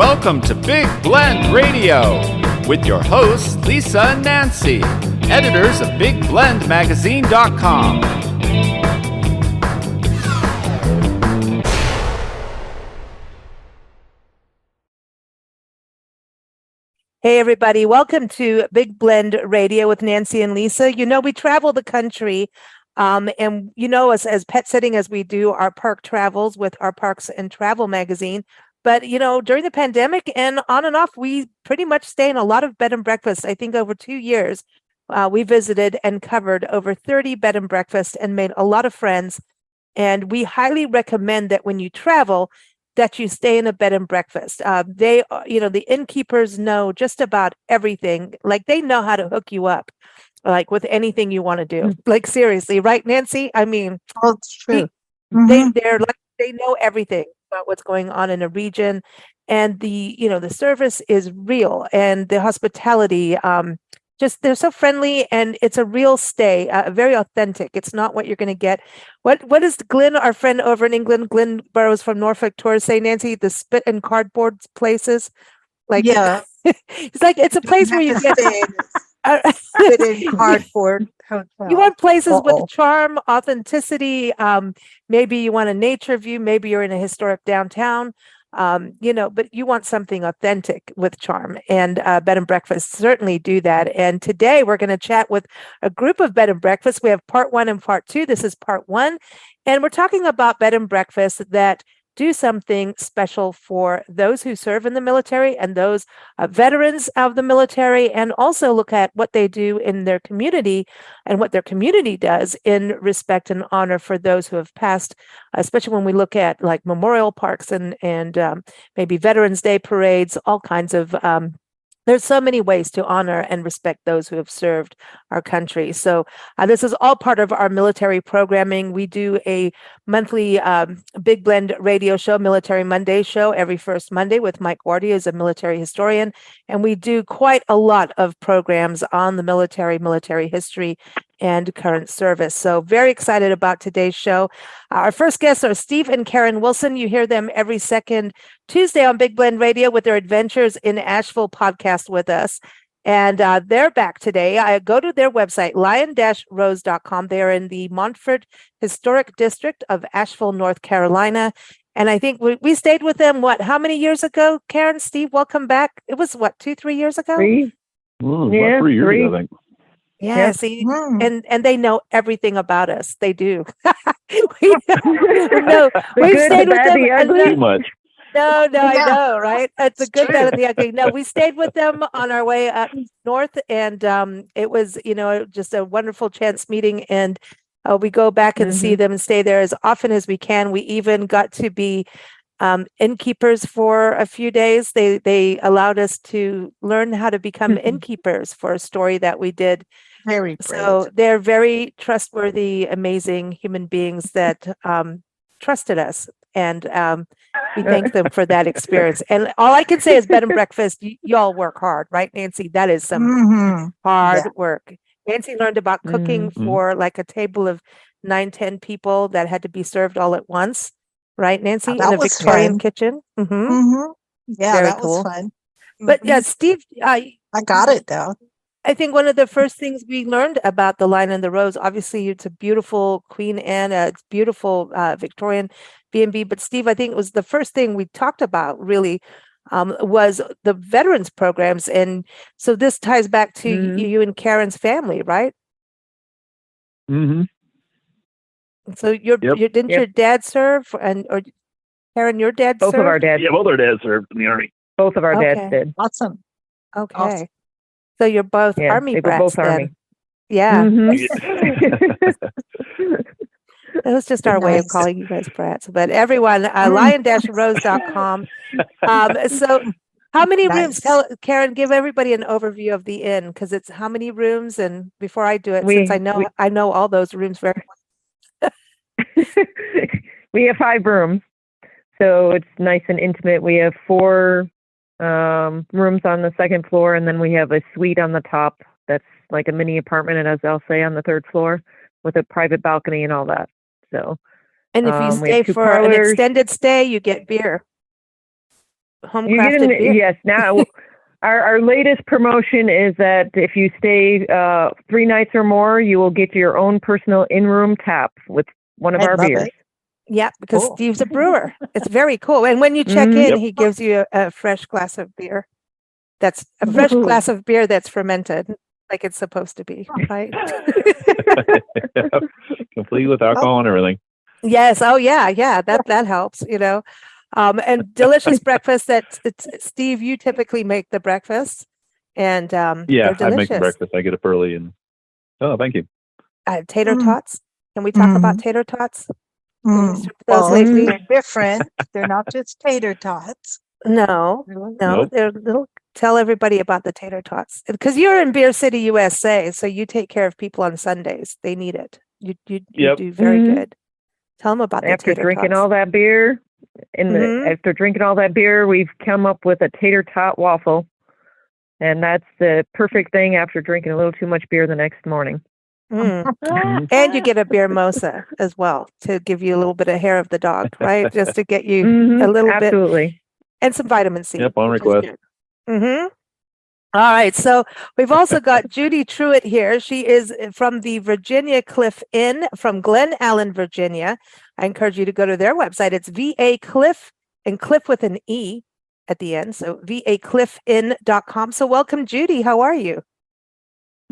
Welcome to Big Blend Radio with your hosts, Lisa and Nancy, editors of BigBlendMagazine.com. Hey, everybody. Welcome to Big Blend Radio with Nancy and Lisa. You know, we travel the country, and you know us as pet sitting as we do our park travels with our Parks and Travel magazine. But, you know, during the pandemic and on and off, we pretty much stay in a lot of bed and breakfasts. I think over 2 years, we visited and covered over 30 bed and breakfasts and made a lot of friends. And we highly recommend that when you travel, that you stay in a bed and breakfast. The innkeepers know just about everything. Like they know how to hook you up, like with anything you want to do. Like seriously, right, Nancy? I mean, Oh, it's true. they know everything about what's going on in a region, and the service is real, and the hospitality. Just they're so friendly, and it's a real stay, very authentic. It's not what you're going to get. What does Glenn, our friend over in England, Glenn Burrows from Norfolk Tours, say, Nancy? The spit and cardboard places, like Yeah, it's like it's a place where you get stay in a spit in cardboard hotel. you want places Uh-oh. with charm, authenticity. Maybe you want a nature view. Maybe you're in a historic downtown. But you want something authentic with charm, and bed and breakfasts certainly do that. And today we're going to chat with a group of bed and breakfasts. We have part one and part two. This is part one, and we're talking about bed and breakfasts that do something special for those who serve in the military and those veterans of the military, and also look at what they do in their community and what their community does in respect and honor for those who have passed, especially when we look at like memorial parks and maybe Veterans Day parades, all kinds of there's so many ways to honor and respect those who have served our country. So this is all part of our military programming. We do a monthly Big Blend radio show, Military Monday show, every first Monday with Mike Wardy as a military historian. And we do quite a lot of programs on the military history, and current service. So very excited about today's show. Our first guests are Steve and Karen Wilson. You hear them every second Tuesday on Big Blend Radio with their Adventures in Asheville podcast with us. And they're back today. I go to their website, lion-rose.com. They're in the Montfort Historic District of Asheville, North Carolina. And I think we stayed with them, how many years ago? Karen, Steve, welcome back. It was 2-3 years ago? 3? About 3 years ago, I think. Yeah, Yep. see, and they know everything about us. They do. we know, we've good, stayed the with bad, them. the ugly. Too much. No, I Yeah. know, right? It's the It's good, bad, true. and the ugly. No, we stayed with them on our way up north, and it was, just a wonderful chance meeting. And we go back and see them and stay there as often as we can. We even got to be innkeepers for a few days. They allowed us to learn how to become innkeepers for a story that we did. Very brave. So they're very trustworthy, amazing human beings that trusted us, and we thank them for that experience. And all I can say is bed and breakfast, y'all work hard, right, Nancy? That is some Mhm. hard Yeah. work. Nancy learned about cooking Mhm. for like a table of 9-10 people that had to be served all at once, right, Nancy? that In a was Victorian fun. kitchen. Yeah, Very that cool. was fun. But yeah, Mhm. Steve, I got it though. I think one of the first things we learned about the Lion and the Rose, obviously it's a beautiful Queen Anne, it's beautiful Victorian B&B. But Steve, I think it was the first thing we talked about really was the veterans programs. And so this ties back to you and Karen's family, right? Mm-hmm. So didn't your dad serve, or Karen, your dad Both served? of our dads. Yeah, both our dads served in the Army. Both of our dads Okay. did. Awesome. Okay. Awesome. So you're both Yeah, Army they were brats both then. Army. Yeah. Mhm. It was just our way of Nice. calling you guys brats. But everyone, lion-rose.com. So how many rooms? Nice. Karen, give everybody an overview of the inn, because it's how many rooms? And before I do it, We- since I know all those rooms very well. We have 5 rooms, so it's nice and intimate. We have 4 rooms on the second floor, and then we have a suite on the top that's like a mini apartment, and as I'll say, on the 3rd floor with a private balcony and all that. So And if you we stay have 2 for an parlors. extended stay, you get beer. home You crafted beer. yes. Now, our latest promotion is that if you stay 3 nights or more, you will get your own personal in-room tap with one of I our love beers. it. Yeah, because Cool. Steve's a brewer. It's very cool. And when you check Mhm. in, Yep. he gives you a fresh glass of beer. That's a fresh Ooh. glass of beer that's fermented like it's supposed to be, right? Complete with alcohol and everything. Yes. Oh, yeah. Yeah. That helps, and delicious breakfast Steve, you typically make the breakfast and Yeah, they're I make the delicious. breakfast. I get up early and thank you. Tater Mm. tots. Can we talk about Mhm. tater tots? Have you Mm. served those Well, lately? they're different. They're not just tater tots. No, Really? no, Nope. they're little. Tell everybody about the tater tots because you're in Beer City, USA, so you take care of people on Sundays. They need it. You Yep. do very Mhm. good. Tell them about the After tater drinking tots. all that beer, Mhm. after drinking all that beer, we've come up with a tater tot waffle, and that's the perfect thing after drinking a little too much beer the next morning. Mm. Mhm. And you get a beer mosa as well to give you a little bit of hair of the dog, right? Just to get you a little bit Absolutely. and some vitamin C. Yep, on which is request. good. Mhm. All right. So we've also got Judy Truitt here. She is from the Virginia Cliff Inn from Glen Allen, Virginia. I encourage you to go to their website. It's VA Cliff and Cliff with an E at the end. So vacliffinn.com. So welcome, Judy. How are you?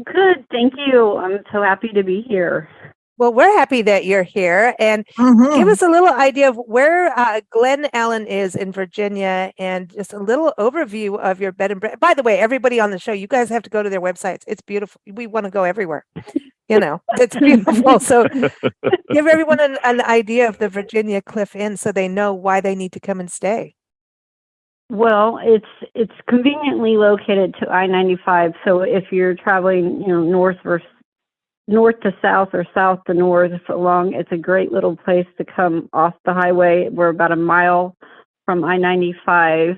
Good, thank you. I'm so happy to be here. Well, we're happy that you're here. And give Mhm. us a little idea of where Glen Allen is in Virginia and just a little overview of your bed and breakfast. By the way, everybody on the show, you guys have to go to their websites. It's beautiful. We want to go everywhere. It's beautiful. So give everyone an idea of the Virginia Cliff Inn so they know why they need to come and stay. Well, it's conveniently located to I-95. So if you're traveling, north to south or south to north along, it's a great little place to come off the highway. We're about a mile from I-95.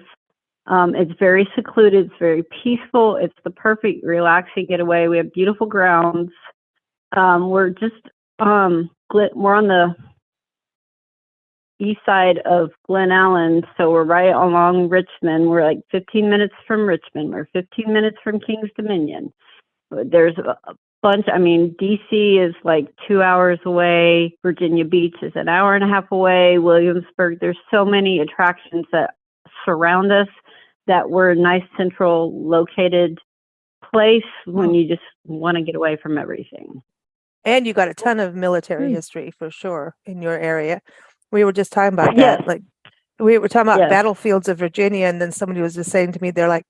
It's very secluded. It's very peaceful. It's the perfect relaxing getaway. We have beautiful grounds. We're on the east side of Glen Allen, so we're right along Richmond. We're like 15 minutes from Richmond. We're 15 minutes from Kings Dominion. There's a bunch. DC is like 2 hours away. Virginia Beach is an hour and a half away. Williamsburg. There's so many attractions that surround us that we're a nice central located place when you just want to get away from everything. And you got a ton of military history for sure in your area. We were just talking about Yes. that. Like we were talking about Yes. battlefields of Virginia, and then somebody was just saying to me, they're like,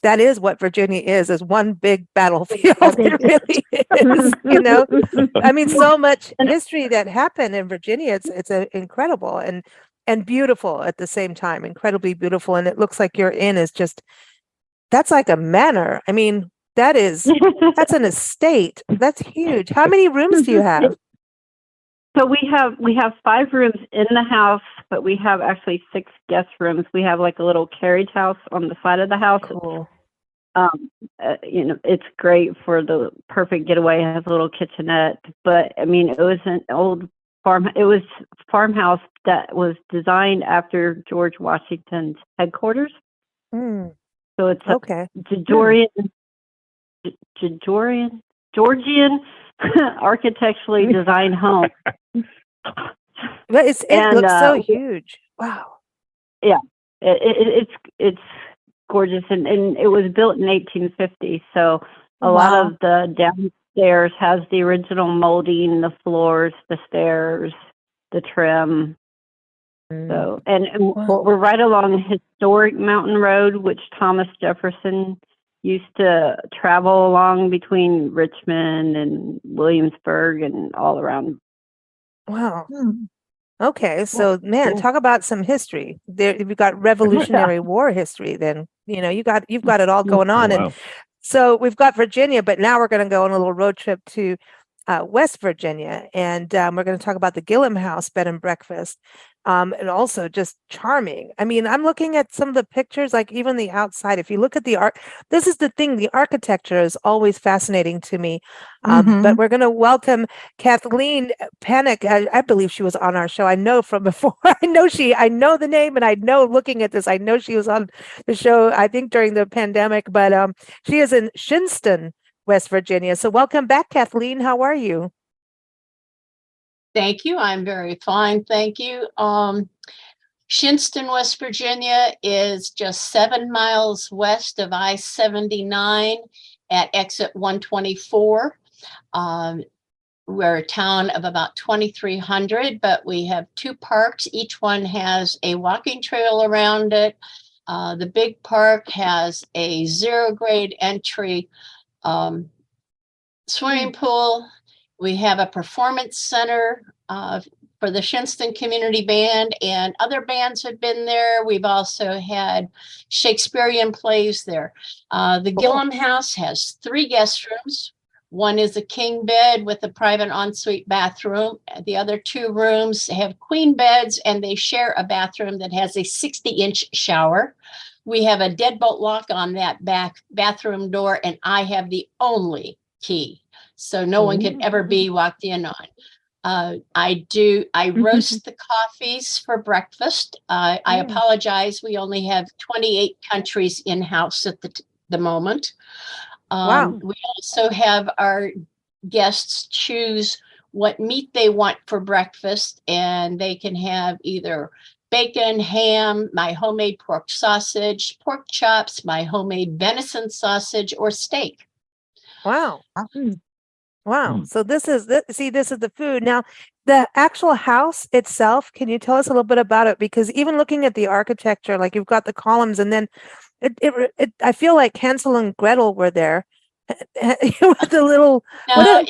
that is what Virginia is one big battlefield. It really is. So much history that happened in Virginia. It's incredible and beautiful at the same time, incredibly beautiful. And it looks like your inn is that's like a manor. That's an estate. That's huge. How many rooms do you have? So we have 5 rooms in the house, but we have actually 6 guest rooms. We have like a little carriage house on the side of the house. Cool. It's great for the perfect getaway. It has a little kitchenette, but it was an old farm. It was a farmhouse that was designed after George Washington's headquarters. Mm, So it's okay. Georgian architecturally designed home. But it looks so huge. Wow. Yeah, it's gorgeous, and it was built in 1850. So a lot Wow. of the downstairs has the original molding, the floors, the stairs, the trim. So and Wow. we're right along historic Mountain Road, which Thomas Jefferson used to travel along between Richmond and Williamsburg and all around. Wow. Hmm. Okay. So man, cool. talk about some history. There you've got Revolutionary War history then. You've got it all going on. And Wow. so we've got Virginia, but now we're going to go on a little road trip to West Virginia, and we're going to talk about the Gillum House Bed and Breakfast. and also just charming. I mean, I'm looking at some of the pictures, like even the outside. If you look at the art, this is the thing, the architecture is always fascinating to me. But we're going to welcome Kathleen Panic. I believe she was on our show. I know from before. I know the name, and I know looking at this, I know she was on the show, I think during the pandemic, but she is in Shinston, West Virginia. So welcome back, Kathleen. How are you? Thank you. I'm very fine. Thank you. Shinston, West Virginia is just 7 miles west of I-79 at exit 124. We're a town of about 2,300, but we have 2 parks. Each one has a walking trail around it. The big park has a 0-grade entry swimming pool. We have a performance center for the Shinston Community Band, and other bands have been there. We've also had Shakespearean plays there. The Gillum House has 3 guest rooms. One is a king bed with a private ensuite bathroom. The other 2 rooms have queen beds, and they share a bathroom that has a 60-inch shower. We have a deadbolt lock on that back bathroom door, and I have the only key, so no one can ever be walked in on. I roast the coffees for breakfast. I apologize. We only have 28 countries in-house at the moment. Wow. We also have our guests choose what meat they want for breakfast, and they can have either bacon, ham, my homemade pork sausage, pork chops, my homemade venison sausage, or steak. Wow. Wow. So this is the food. Now, the actual house itself, can you tell us a little bit about it? Because even looking at the architecture, like you've got the columns, and then I feel like Hansel and Gretel were there with the little. No,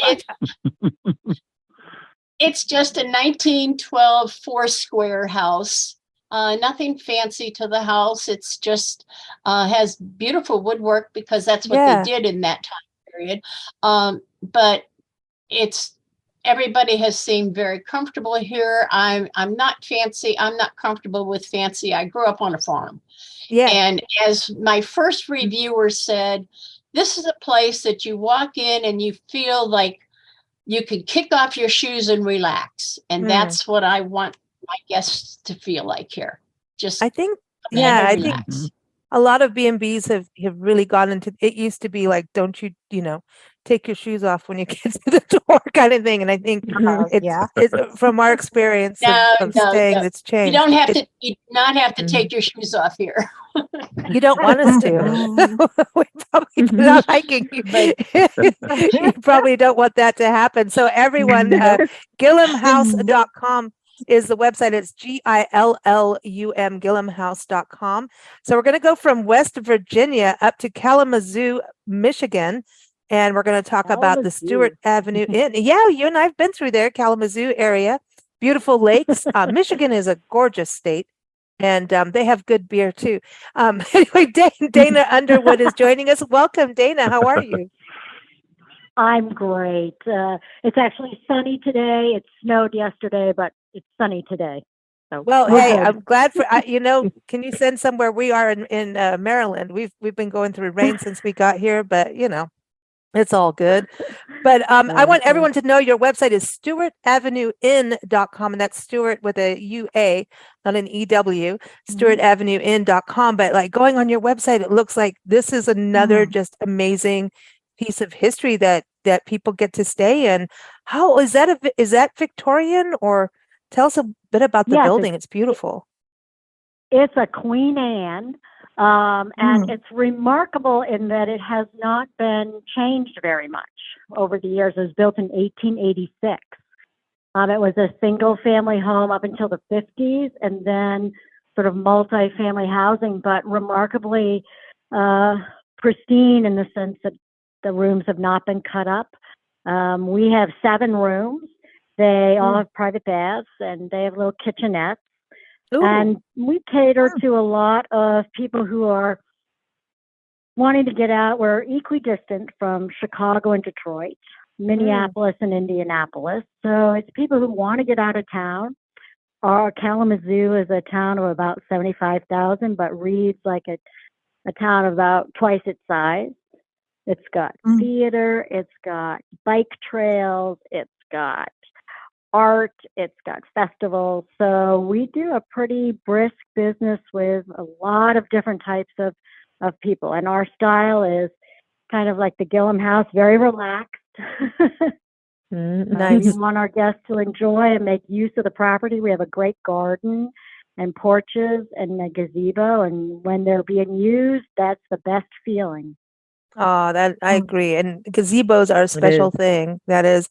it's just a 1912 4-square house. Nothing fancy to the house. It's just has beautiful woodwork because that's what they did in that time period. But everybody has seemed very comfortable here. I'm not fancy. I'm not comfortable with fancy. I grew up on a farm. Yeah. And as my first reviewer said, this is a place that you walk in and you feel like you could kick off your shoes and relax. And that's what I want my guests to feel like here. Just I think, relax. think a lot of B&Bs have really gone into, it used to be like, don't you take your shoes off when you get to the door kind of thing. And I think it's from our experience of staying, it's changed. You do not have to take your shoes off here. You don't want us to. We probably not hiking. You probably don't want that to happen. So everyone, GillumHouse.com is the website. It's GILLUM, GillumHouse.com. So we're going to go from West Virginia up to Kalamazoo, Michigan. And we're going to talk about the Stewart Avenue Inn. Yeah, you and I have been through there, Kalamazoo area. Beautiful lakes. Michigan is a gorgeous state. And they have good beer too. Anyway, Dana Underwood is joining us. Welcome, Dana. How are you? I'm great. It's actually sunny today. It snowed yesterday, but it's sunny today. So well, hey, good. I'm glad for can you send somewhere? We are in Maryland. We've been going through rain since we got here, but it's all good. But I want everyone to know your website is StewartAvenueInn.com, and that's Stewart with a UA, not an EW, StewartAvenueInn.com. But like going on your website, it looks like this is another just amazing piece of history that people get to stay in. How is that? Is that Victorian? Or tell us a bit about the building. It's beautiful. It's a Queen Anne. And it's remarkable in that it has not been changed very much over the years. It was built in 1886. It was a single family home up until the 50s, and then sort of multi-family housing, but remarkably pristine in the sense that the rooms have not been cut up. We have 7 rooms. They all have private baths, and they have little kitchenettes. Ooh. And we cater to a lot of people who are wanting to get out. We're equidistant from Chicago and Detroit, Minneapolis and Indianapolis. So it's people who want to get out of town, Our Kalamazoo is a town of about 75,000, but Reed's like a town of about twice its size. It's got theater, it's got bike trails, it's got art, it's got festivals. So we do a pretty brisk business with a lot of different types of people. And our style is kind of like the Gillum House, very relaxed. Nice. We want our guests to enjoy and make use of the property. We have a great garden and porches and a gazebo. And when they're being used, that's the best feeling. Oh, that I agree. And gazebos are a special thing. That's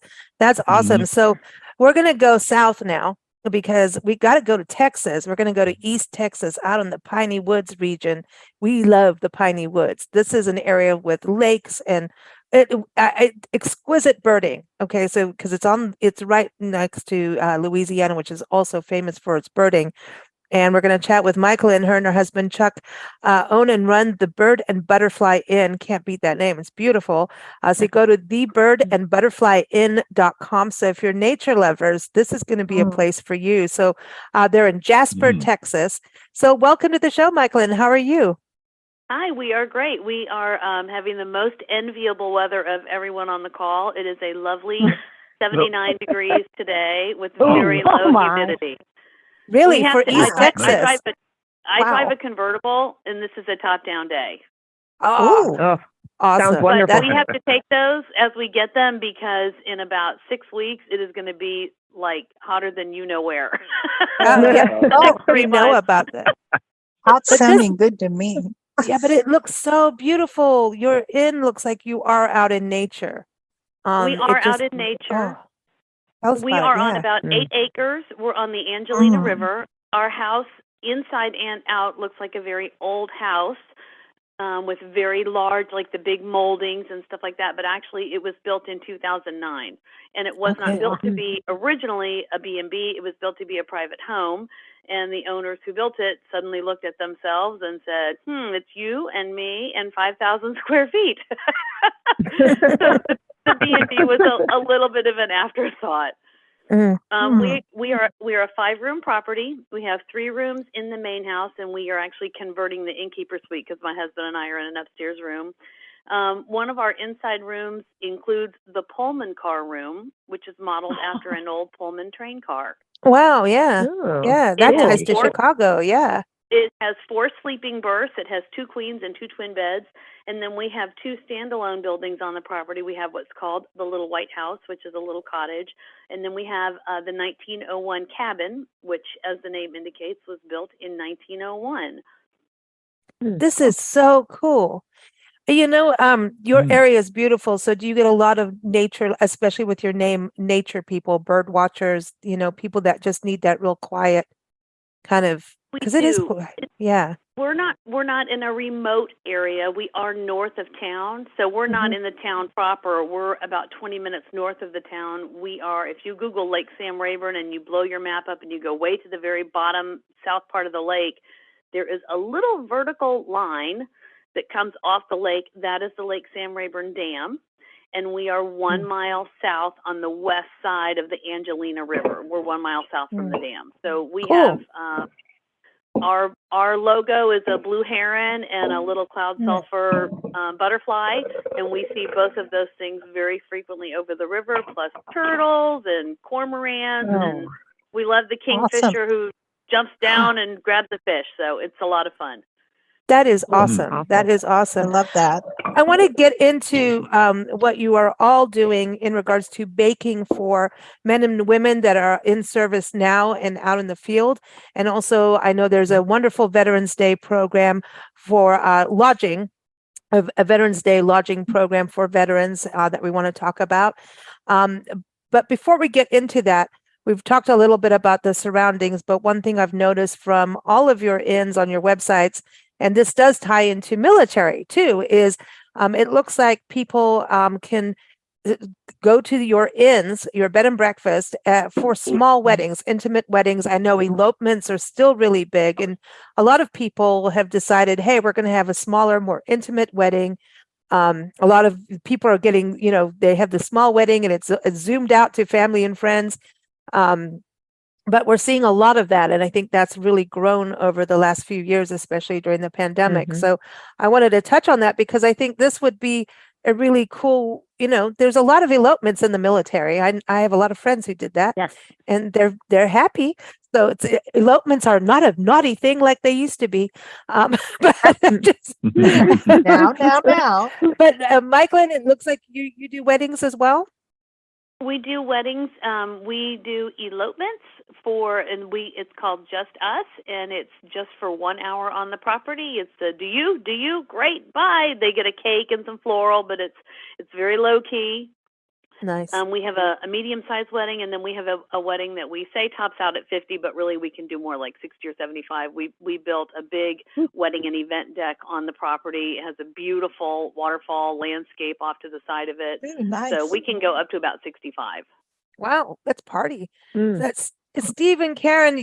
awesome. So we're going to go south now because we got to go to Texas. We're going to go to East Texas out in the Piney Woods region. We love the Piney Woods. This is an area with lakes and exquisite birding. Okay. So, because it's right next to Louisiana, which is also famous for its birding. And we're going to chat with Michael and her husband, Chuck, own and run the Bird and Butterfly Inn. Can't beat that name. It's beautiful. So go to thebirdandbutterflyinn.com. So if you're nature lovers, this is going to be a place for you. So they're in Jasper, Texas. So welcome to the show, Michael. And how are you? Hi, we are great. We are having the most enviable weather of everyone on the call. It is a lovely 79 degrees today with very low humidity. Really? For East Texas? I drive a convertible, and this is a top-down day. Oh, awesome. Sounds wonderful. But we have to take those as we get them because in about 6 weeks, it is going to be like hotter than you know where. We know about that. Hot sounding good to me. Yeah, but it looks so beautiful. Your inn looks like you are out in nature. We are out in nature. We are on about 8 acres. We're on the Angelina River. Our house, inside and out, looks like a very old house with very large, like the big moldings and stuff like that. But actually, it was built in 2009. And it was not built to be originally a B&B. It was built to be a private home. And the owners who built it suddenly looked at themselves and said, it's you and me and 5,000 square feet. So the B&B was a little bit of an afterthought. We are a 5-room property. We have 3 rooms in the main house, and we are actually converting the Innkeeper suite because my husband and I are in an upstairs room. One of our inside rooms includes the Pullman car room, which is modeled after an old Pullman train car. Wow, yeah. Yeah, that ties to Chicago, yeah. It has 4 sleeping berths. It has 2 queens and 2 twin beds. And then we have 2 standalone buildings on the property. We have what's called the Little White House, which is a little cottage. And then we have the 1901 cabin, which, as the name indicates, was built in 1901. This is so cool. You know, your area is beautiful. So do you get a lot of nature, especially with your name, nature people, bird watchers, people that just need that real quiet kind of, because it is, yeah. We're not in a remote area. We are north of town, so we're not in the town proper. We're about 20 minutes north of the town. We are, if you Google Lake Sam Rayburn and you blow your map up and you go way to the very bottom south part of the lake, there is a little vertical line that comes off the lake. That is the Lake Sam Rayburn Dam. And we are 1 mile south on the west side of the Angelina River. We're 1 mile south from the dam. So we have our logo is a blue heron and a little cloud sulfur butterfly, and we see both of those things very frequently over the river, plus turtles and cormorants, and we love the kingfisher who jumps down and grabs the fish. So it's a lot of fun. That is awesome. That is awesome. I love that. I want to get into what you are all doing in regards to baking for men and women that are in service now and out in the field. And also, I know there's a wonderful Veterans Day program for lodging, a Veterans Day lodging program for veterans that we want to talk about. But before we get into that, we've talked a little bit about the surroundings, but one thing I've noticed from all of your inns on your websites, and this does tie into military too, is it looks like people can go to your inns, your bed and breakfast for small weddings, intimate weddings. I know elopements are still really big, and a lot of people have decided, hey, we're going to have a smaller, more intimate wedding. A lot of people are getting, they have the small wedding and it's zoomed out to family and friends. but we're seeing a lot of that. And I think that's really grown over the last few years, especially during the pandemic. Mhm. So I wanted to touch on that because I think this would be a really cool, there's a lot of elopements in the military. I have a lot of friends who did that. Yes. And they're happy. So elopements are not a naughty thing like they used to be. But Now. But Michaelin, it looks like you do weddings as well. We do weddings. We do elopements it's called Just Us, and it's just for 1 hour on the property. It's the do you great bye. They get a cake and some floral, but it's very low key. Nice. We have a medium-sized wedding, and then we have a wedding that we say tops out at 50, but really we can do more like 60 or 75. We built a big wedding and event deck on the property. It has a beautiful waterfall landscape off to the side of it. Nice. So we can go up to about 65. Wow, that's party. Mm. That's Steve and Karen.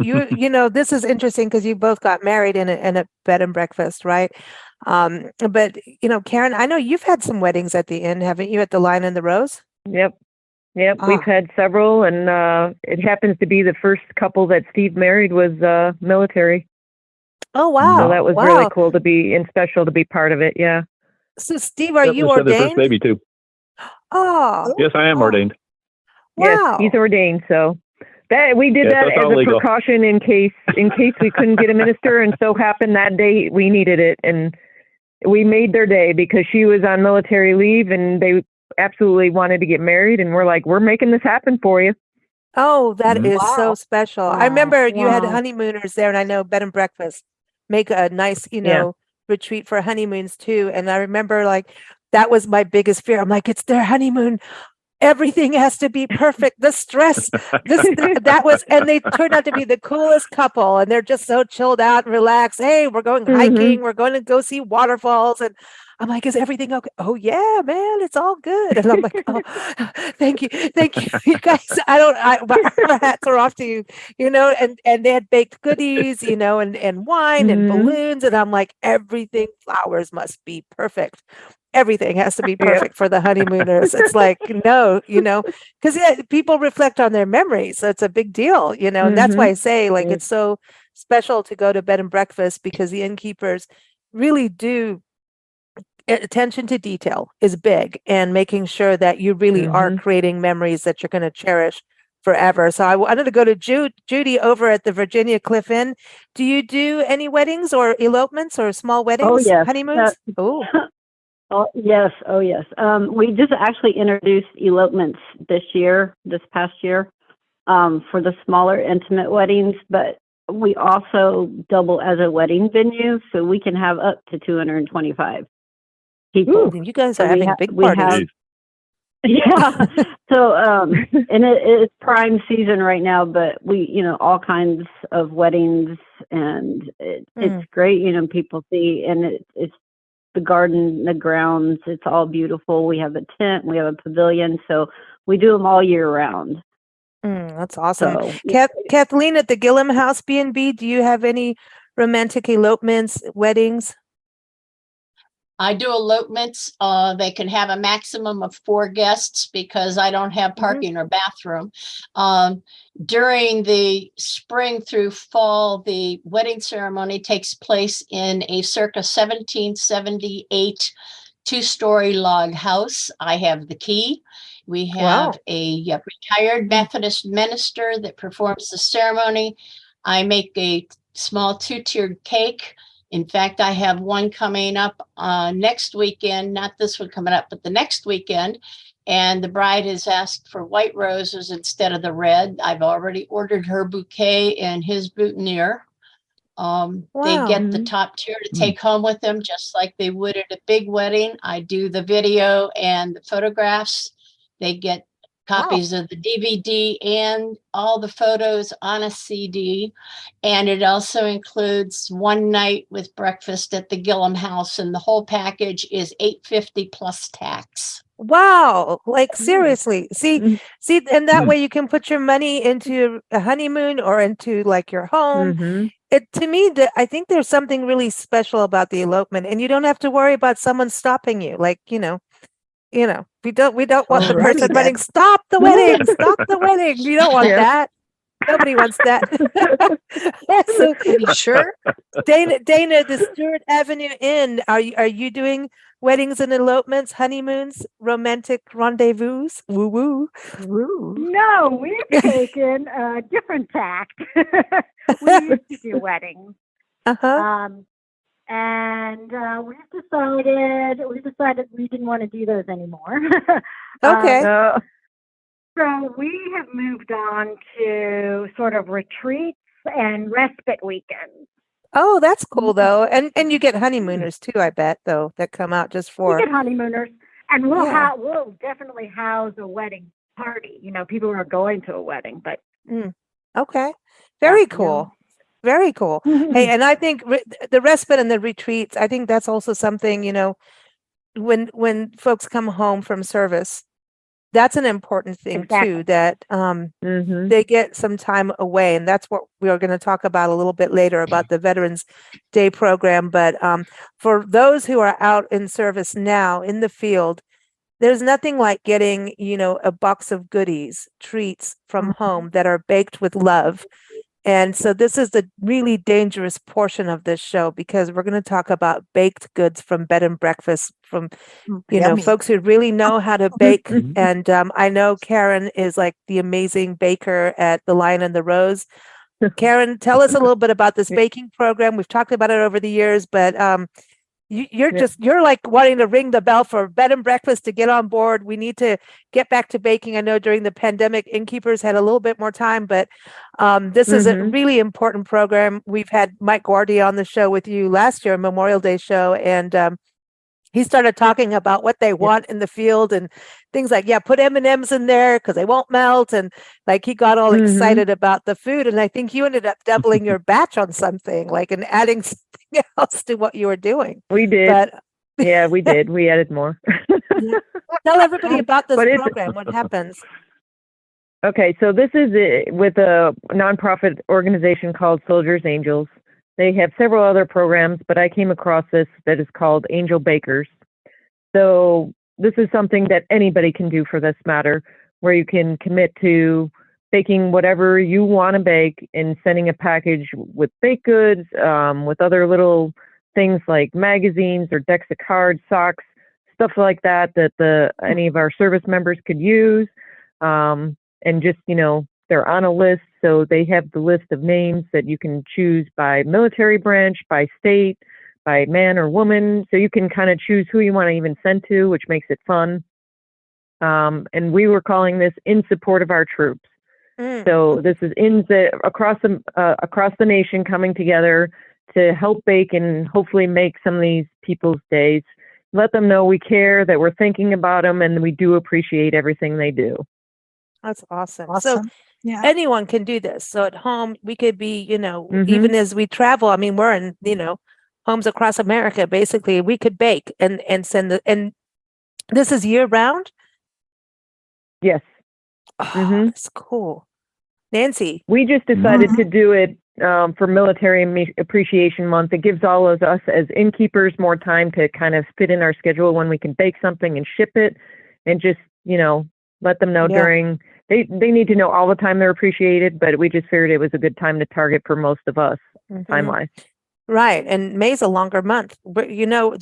This is interesting because you both got married in a bed and breakfast, right? But Karen, I know you've had some weddings at the inn, haven't you? At the Lion and the Rose. Yep. We've had several, and it happens to be the first couple that Steve married was military. Oh wow! So that was really cool to be and special to be part of it. Yeah. So Steve, are you just had their first ordained? baby too. Oh. Yes, I am ordained. Wow. Yes, he's ordained. So that we did Yes, that that's as all a legal. precaution in case we couldn't get a minister, and so happened that day we needed it, and we made their day because she was on military leave, and they absolutely wanted to get married, and we're like, we're making this happen for you. Oh, that Mhm. is so Wow. special. I Wow. remember you had Wow. honeymooners there, and I know bed and breakfast make a nice, Yeah. retreat for honeymoons too. And I remember like that was my biggest fear. I'm like, it's their honeymoon. Everything has to be perfect. The stress, that was, and they turned out to be the coolest couple. And they're just so chilled out and relaxed. Hey, we're going hiking. We're going to go see waterfalls. And I'm like, is everything okay? Oh yeah, man, it's all good. And I'm like, oh, thank you, you guys. Our hats are off to you, And they had baked goodies, and wine and balloons. And I'm like, everything, flowers must be perfect. Everything has to be perfect for the honeymooners. It's like, no, because people reflect on their memories. So it's a big deal, and that's why I say like, it's so special to go to bed and breakfast because the innkeepers really do. Attention to detail is big and making sure that you really are creating memories that you're going to cherish forever. So I wanted to go to Judy over at the Virginia Cliff Inn. Do you do any weddings or elopements or small weddings, yes. honeymoons? Oh, yes. We just actually introduced elopements this past year, for the smaller intimate weddings, but we also double as a wedding venue, so we can have up to 225 people. You guys are having big parties. Yeah. So, and it's prime season right now, but we, all kinds of weddings, and it's great. People see, and it's the garden, the grounds, it's all beautiful. We have a tent, we have a pavilion, so we do them all year round. That's awesome. So, Kathleen at the Gillum House B&B, do you have any romantic elopements, weddings? I do elopements. They can have a maximum of 4 guests because I don't have parking or bathroom. During the spring through fall, the wedding ceremony takes place in a circa 1778 2-story log house. I have the key. We have a retired Methodist minister that performs the ceremony. I make a small 2-tiered cake. In fact, I have one coming up next weekend, not this one coming up, but the next weekend. And the bride has asked for white roses instead of the red. I've already ordered her bouquet and his boutonniere. They get the top tier to take home with them, just like they would at a big wedding. I do the video and the photographs. They get copies of the DVD and all the photos on a CD. And it also includes one night with breakfast at the Gillum House, and the whole package is $850 plus tax. Wow. Like seriously. See, and that way you can put your money into a honeymoon or into like your home. To me, I think there's something really special about the elopement, and you don't have to worry about someone stopping you. Like, we don't want the person running, stop the wedding, stop the wedding. You don't want that. Nobody wants that. So, Are you sure? Dana, the Stewart Avenue Inn. Are you doing weddings and elopements, honeymoons, romantic rendezvous? Woo woo. No, we've taken a different tact. We used to do weddings. Uh-huh. And we decided we didn't want to do those anymore. Okay. So we have moved on to sort of retreats and respite weekends. Oh, that's cool though. And you get honeymooners too, I bet, though, that come out just We for get honeymooners, and Yeah. we'll definitely house a wedding party. You know, people who are going to a wedding, but Okay. Very you cool. know. Very cool. Hey, and I think the respite and the retreats, I think that's also something, when folks come home from service, that's an important thing Exactly. too, that they get some time away. And that's what we are going to talk about a little bit later about the Veterans Day program. But for those who are out in service now in the field, there's nothing like getting, a box of goodies, treats from home that are baked with love. And so this is the really dangerous portion of this show because we're going to talk about baked goods from bed and breakfast from, Yummy. folks who really know how to bake. And I know Karen is like the amazing baker at the Lion and the Rose. Karen, tell us a little bit about this baking program. We've talked about it over the years, but you're like wanting to ring the bell for bed and breakfast to get on board. We need to get back to baking. I know during the pandemic, Innkeepers had a little bit more time, but this is a really important program. We've had Mike Guardi on the show with you last year, Memorial Day show, and he started talking about what they want in the field and things like, put M&Ms in there because they won't melt. And like he got all excited about the food. And I think you ended up doubling your batch on something and adding something else to what you were doing. We did. But Yeah, we did. We added more. tell everybody about this But it's- program. What happens? Okay, so this is with a nonprofit organization called Soldiers Angels. They have several other programs, but I came across this that is called Angel Bakers. So this is something that anybody can do for this matter, where you can commit to baking whatever you want to bake and sending a package with baked goods, with other little things like magazines or decks of cards, socks, stuff like that any of our service members could use. And just, they're on a list, so they have the list of names that you can choose by military branch, by state, by man or woman. So you can kind of choose who you want to even send to, which makes it fun. And we were calling this In Support of Our Troops. So this is across the nation coming together to help bake and hopefully make some of these people's days. Let them know we care, that we're thinking about them, and we do appreciate everything they do. That's awesome. So Yeah. anyone can do this. So at home, we could be, even as we travel, I mean, we're in, homes across America, basically, we could bake and send and this is year round? Yes. Oh, that's cool. Nancy. We just decided to do it for Military Appreciation Month. It gives all of us as innkeepers more time to kind of fit in our schedule when we can bake something and ship it and just, let them know during, they need to know all the time they're appreciated, but we just figured it was a good time to target for most of us time-wise. Right. And May's a longer month. But,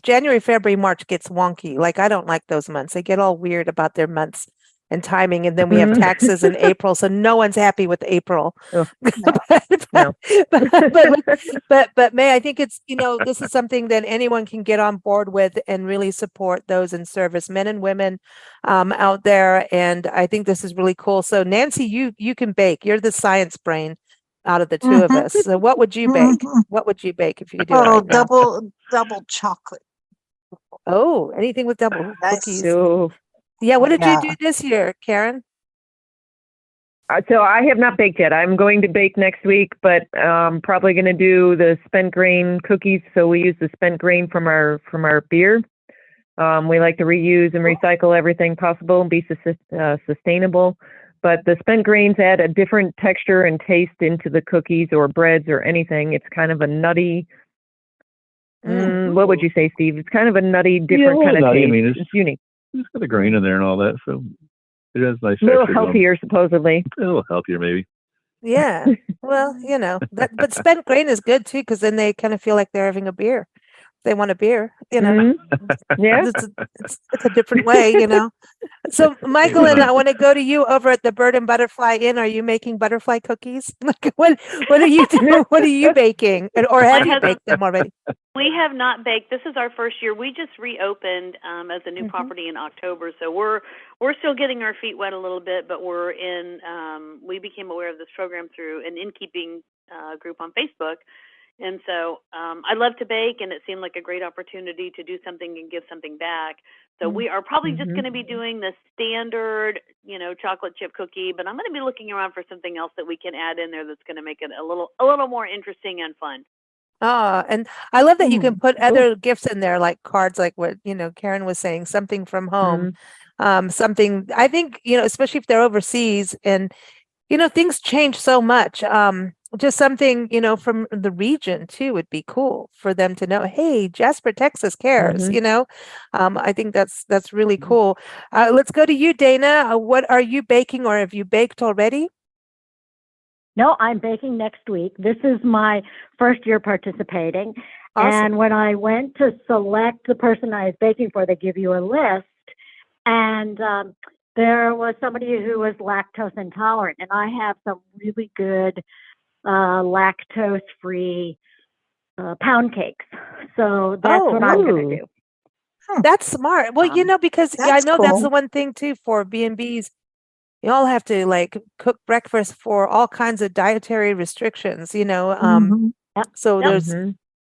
January, February, March gets wonky. Like, I don't like those months. They get all weird about their months and timing. And then we have taxes in April. So no one's happy with April. Oh, but May, I think it's, this is something that anyone can get on board with and really support those in service, men and women out there. And I think this is really cool. So Nancy, you can bake. You're the science brain out of the two of us. So what would you bake? What would you bake if you could do it right now? double chocolate. Oh, anything with double cookies. So, Yeah, what did you do this year, Karen? so I have not baked yet. I'm going to bake next week, but probably going to do the spent grain cookies. So we use the spent grain from our beer. We like to reuse and recycle everything possible and be sustainable. But the spent grains add a different texture and taste into the cookies or breads or anything. It's kind of a nutty. What would you say, Steve? It's kind of a nutty, different kind of nutty. taste. I mean, it's unique. It's got a grain in there and all that, so it has nice A little texture to 'em. healthier, supposedly. A little healthier, maybe. Yeah. Well, but spent grain is good too, because then they kind of feel like they're having a beer. They want a beer, Yeah. it's a different way. So, Michael, and I want to go to you over at the Bird and Butterfly Inn. Are you making butterfly cookies? Like, what are you doing? What are you baking, or have you baked them already? We have not baked. This is our first year. We just reopened as a new property in October, so we're still getting our feet wet a little bit. But we're in. We became aware of this program through an innkeeping group on Facebook, and so I love to bake, and it seemed like a great opportunity to do something and give something back. So we are probably just going to be doing the standard, chocolate chip cookie, but I'm going to be looking around for something else that we can add in there that's going to make it a little more interesting and fun. Oh, and I love that you can put other gifts in there, like cards, like what, Karen was saying, something from home. Something, I think, especially if they're overseas and, things change so much. Just something, from the region too would be cool for them to know, hey, Jasper, Texas cares, I think that's really cool. Let's go to you, Dana. What are you baking, or have you baked already? No, I'm baking next week. This is my first year participating. Awesome. And when I went to select the person I was baking for, they give you a list. And there was somebody who was lactose intolerant. And I have some really good lactose-free pound cakes. So that's what I'm going to do. That's smart. Well, because I know that's the one thing too for B&Bs. You all have to like cook breakfast for all kinds of dietary restrictions, so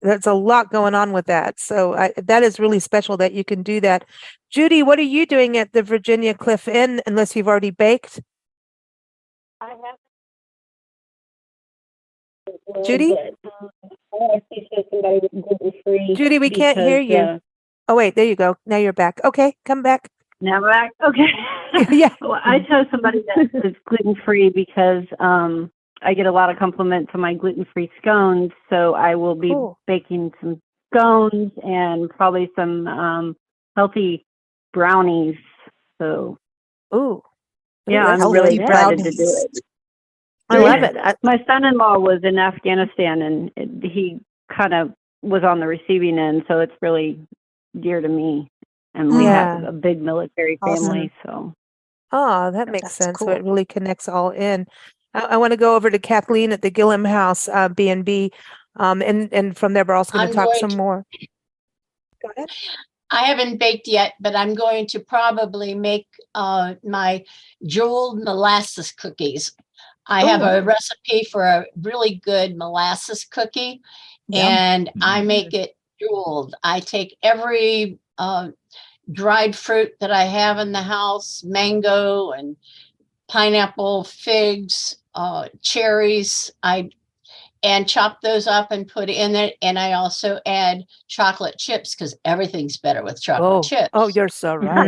there's a lot going on with that. So that is really special that you can do that. Judy, what are you doing at the Virginia Cliff Inn, unless you've already baked? I have. Judy? Judy, we can't hear you. Oh, wait, there you go. Now you're back. Okay, come back. Now back. Okay. Yeah. Well, I chose somebody that is gluten-free because I get a lot of compliments on my gluten-free scones. So I will be baking some scones and probably some healthy brownies. So. Yeah, I'm really excited to do it. I love it. My son-in-law was in Afghanistan, and he kind of was on the receiving end, so it's really dear to me. And we have a big military family, so. Oh, that makes sense. Cool. So it really connects all in. I want to go over to Kathleen at the Gillum House B&B, and from there we're also going to talk some more. Go ahead. I haven't baked yet, but I'm going to probably make my jeweled molasses cookies. I have a recipe for a really good molasses cookie, and I make it jeweled. I take every dried fruit that I have in the house, mango and pineapple, figs, cherries. And chop those up and put in it. And I also add chocolate chips because everything's better with chocolate chips. Oh, you're so right.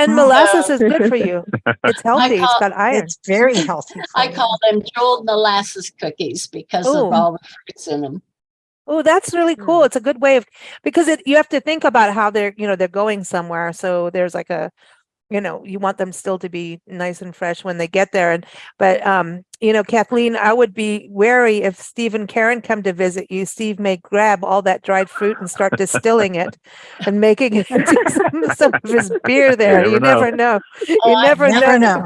And molasses is good for you. It's healthy. It's got iron. It's very healthy. I call them jeweled molasses cookies because of all the fruits in them. Oh, that's really cool. It's a good way of, because you have to think about how they're going somewhere. So there's like you want them still to be nice and fresh when they get there. But Kathleen, I would be wary if Steve and Karen come to visit you. Steve may grab all that dried fruit and start distilling it and making it into some of his beer there. You never know. You never know.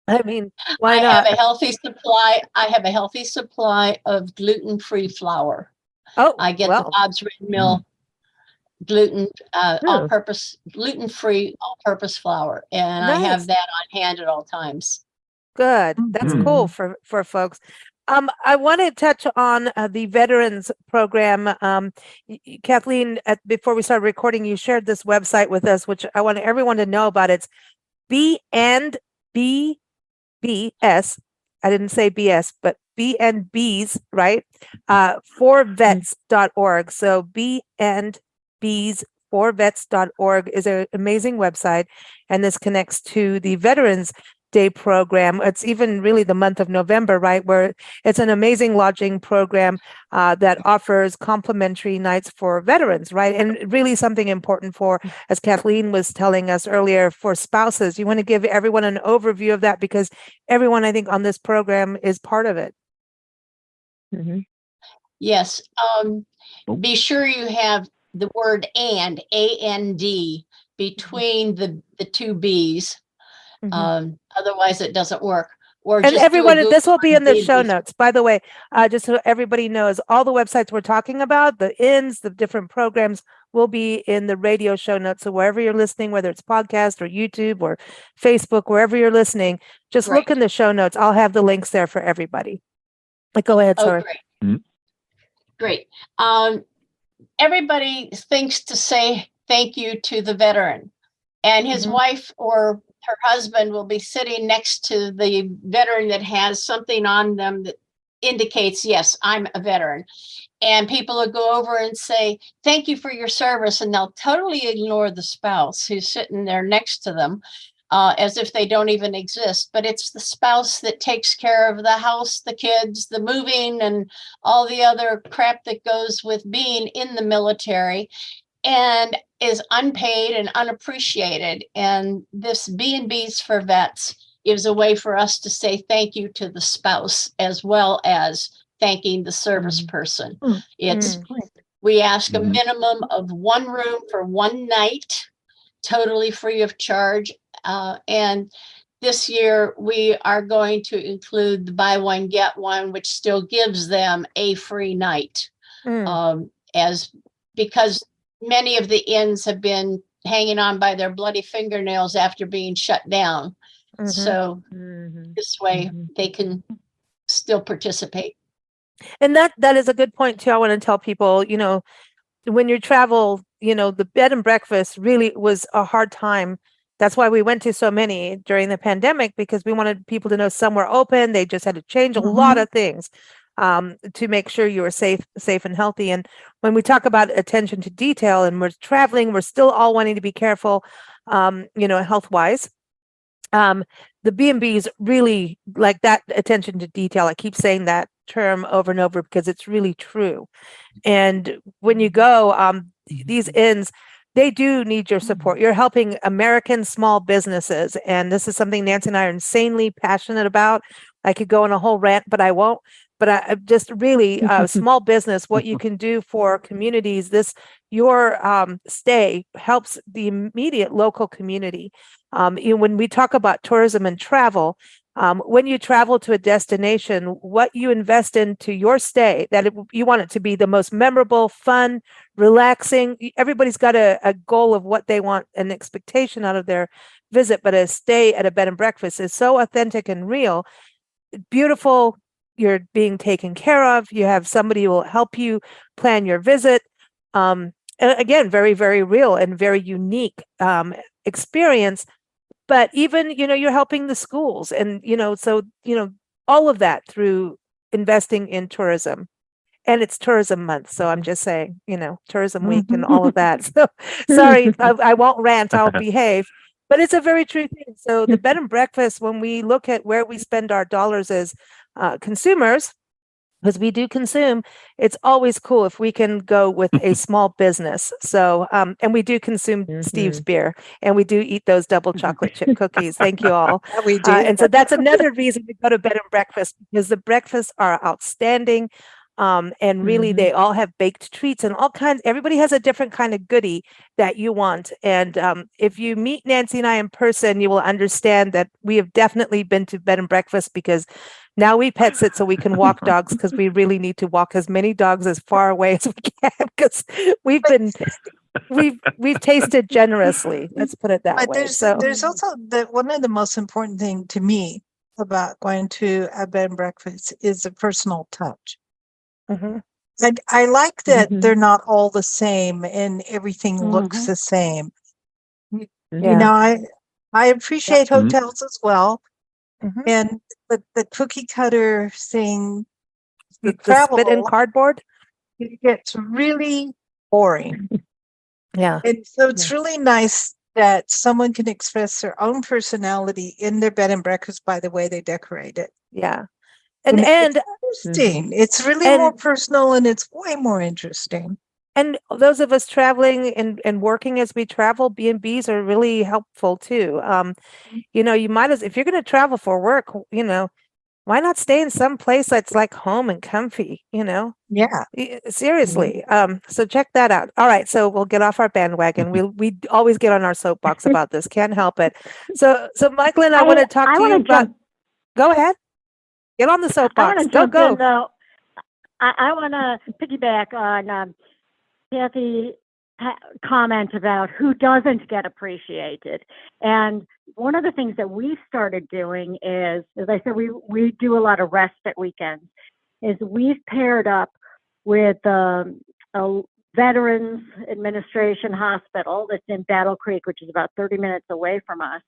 I mean, why not? I have a healthy supply of gluten-free flour. Oh, I get the Bob's Red Mill all-purpose, gluten-free, all-purpose flour, and I have that on hand at all times. Good. That's cool for folks. I want to touch on the veterans program. Kathleen, before we started recording, you shared this website with us, which I want everyone to know about. It's B&BS. I didn't say BS, but B&Bs, right? forvets.org. So B&Bs forvets.org is an amazing website, and this connects to the veterans. day program. It's even really the month of November, right? Where it's an amazing lodging program that offers complimentary nights for veterans, right? And really something important for, as Kathleen was telling us earlier, for spouses. You want to give everyone an overview of that because everyone, I think, on this program is part of it. Mhm. Yes. Be sure you have the word and, A-N-D, between the two B's. Otherwise it doesn't work. Or And just everyone, this will be in the show B&B's. notes, by the way, just so everybody knows, all the websites we're talking about, the inns, the different programs will be in the radio show notes. So wherever you're listening, whether it's podcast or YouTube or Facebook, wherever you're listening, just look in the show notes. I'll have the links there for everybody. Go ahead, sorry. Great. Great. Everybody thinks to say thank you to the veteran, and his wife or her husband will be sitting next to the veteran that has something on them that indicates, yes, I'm a veteran. And people will go over and say, thank you for your service. And they'll totally ignore the spouse who's sitting there next to them, as if they don't even exist. But it's the spouse that takes care of the house, the kids, the moving, and all the other crap that goes with being in the military, and is unpaid and unappreciated. And this B&Bs for Vets is a way for us to say thank you to the spouse as well as thanking the service person. We ask a minimum of one room for one night, totally free of charge. And this year we are going to include the buy one, get one, which still gives them a free night. Because many of the inns have been hanging on by their bloody fingernails after being shut down. So this way they can still participate. And that is a good point too. I want to tell people, when you travel, the bed and breakfast really was a hard time. That's why we went to so many during the pandemic, because we wanted people to know some were open. They just had to change a lot of things to make sure you were safe and healthy. And when we talk about attention to detail and we're traveling, we're still all wanting to be careful, health-wise. The B&Bs really like that attention to detail. I keep saying that term over and over because it's really true. And when you go, these inns, they do need your support. You're helping American small businesses. And this is something Nancy and I are insanely passionate about. I could go on a whole rant, but I won't. But I just really small business, what you can do for communities. Your stay helps the immediate local community. When we talk about tourism and travel, when you travel to a destination, what you invest into your stay, you want it to be the most memorable, fun, relaxing. Everybody's got a goal of what they want, an expectation out of their visit, but a stay at a bed and breakfast is so authentic and real, beautiful. You're being taken care of. You have somebody who will help you plan your visit. And again, very, very real and very unique experience. But even, you're helping the schools and, all of that through investing in tourism. And it's tourism month. So I'm just saying, tourism week and all of that. So sorry, I won't rant, I'll behave. But it's a very true thing. So the bed and breakfast, when we look at where we spend our dollars as consumers, because we do consume, it's always cool if we can go with a small business. So, and we do consume Steve's beer, and we do eat those double chocolate chip cookies. Thank you all. We do. And so that's another reason to go to bed and breakfast, because the breakfasts are outstanding. And really, they all have baked treats and all kinds. Everybody has a different kind of goodie that you want. And if you meet Nancy and I in person, you will understand that we have definitely been to bed and breakfast, because now we pet sit so we can walk dogs, because we really need to walk as many dogs as far away as we can, because we've tasted generously. Let's put it that But way. there's also one of the most important thing to me about going to a bed and breakfast is the personal touch. I like that they're not all the same and everything looks the same. I appreciate hotels as well. And the cookie cutter thing, the spit and cardboard, it gets really boring. Yeah. And so it's really nice that someone can express their own personality in their bed and breakfast by the way they decorate it. Yeah. And And it's interesting. It's really more personal and it's way more interesting. And those of us traveling and working as we travel, B&Bs are really helpful too. You know, you might as, if you're going to travel for work, you know, why not stay in some place that's like home and comfy, you know? Yeah. Seriously. So check that out. All right. So we'll get off our bandwagon. We always get on our soapbox about this. Can't help it. So Michael, I want to talk to you about, go ahead. Get on the soapbox. Go. In, though. I want to piggyback on Kathy's comment about who doesn't get appreciated. And one of the things that we've started doing is, as I said, we do a lot of respite weekends, is we've paired up with a Veterans Administration hospital that's in Battle Creek, which is about 30 minutes away from us,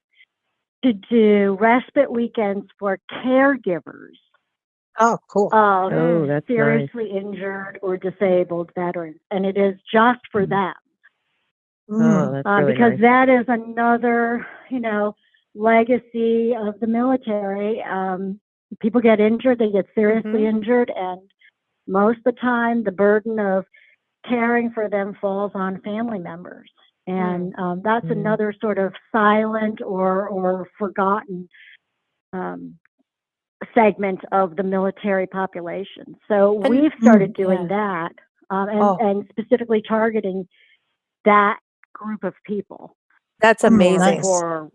to do respite weekends for caregivers. Oh, cool. That's seriously injured or disabled veterans. And it is just for them. That's really because nice. that is another, legacy of the military. People get injured, they get seriously injured, and most of the time the burden of caring for them falls on family members. And that's another sort of silent or forgotten segment of the military population. So we've started doing that and specifically targeting that group of people. That's amazing. For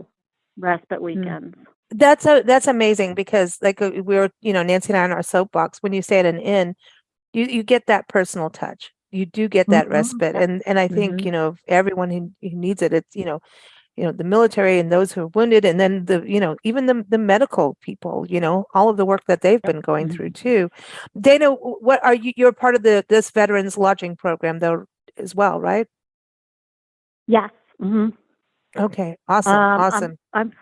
respite weekends. That's amazing because like we were, Nancy and I on our soapbox, when you stay at an inn, you get that personal touch. You do get that respite. And I think, everyone who needs it, it's, the military and those who are wounded, and then even the medical people, all of the work that they've been going through too. Dana, what are you're part of this veterans lodging program though as well, right? Yes. Okay. Awesome. I'm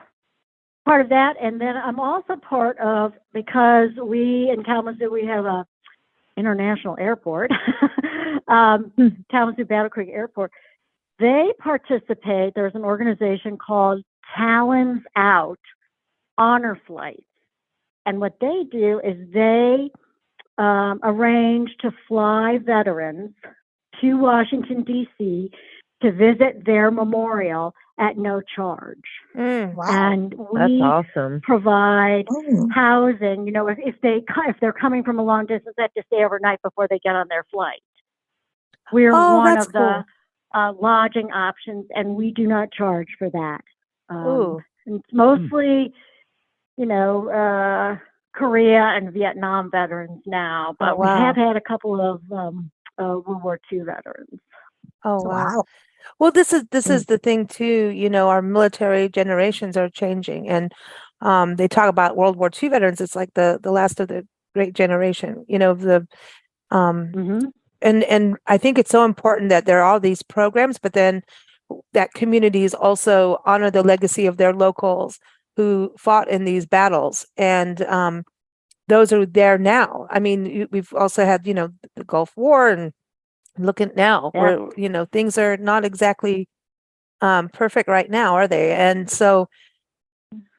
part of that. And then I'm also part of, because we in Kalamazoo, we have a international airport, Kalamazoo Battle Creek Airport. They participate. There's an organization called Talons Out Honor Flights. And what they do is they arrange to fly veterans to Washington, D.C. to visit their memorial at no charge. Wow. And That's we awesome. provide housing. If they're coming from a long distance, they have to stay overnight before they get on their flight. We're one of the lodging options, and we do not charge for that. And it's mostly, Korea and Vietnam veterans now, but we have had a couple of World War II veterans. Oh, wow. Well, this is the thing too, our military generations are changing, and they talk about World War II veterans. It's like the last of the great generation, and I think it's so important that there are all these programs, but then that communities also honor the legacy of their locals who fought in these battles, and those are there now. I mean, we've also had, the Gulf War, and look at now where, things are not exactly perfect right now, are they? And so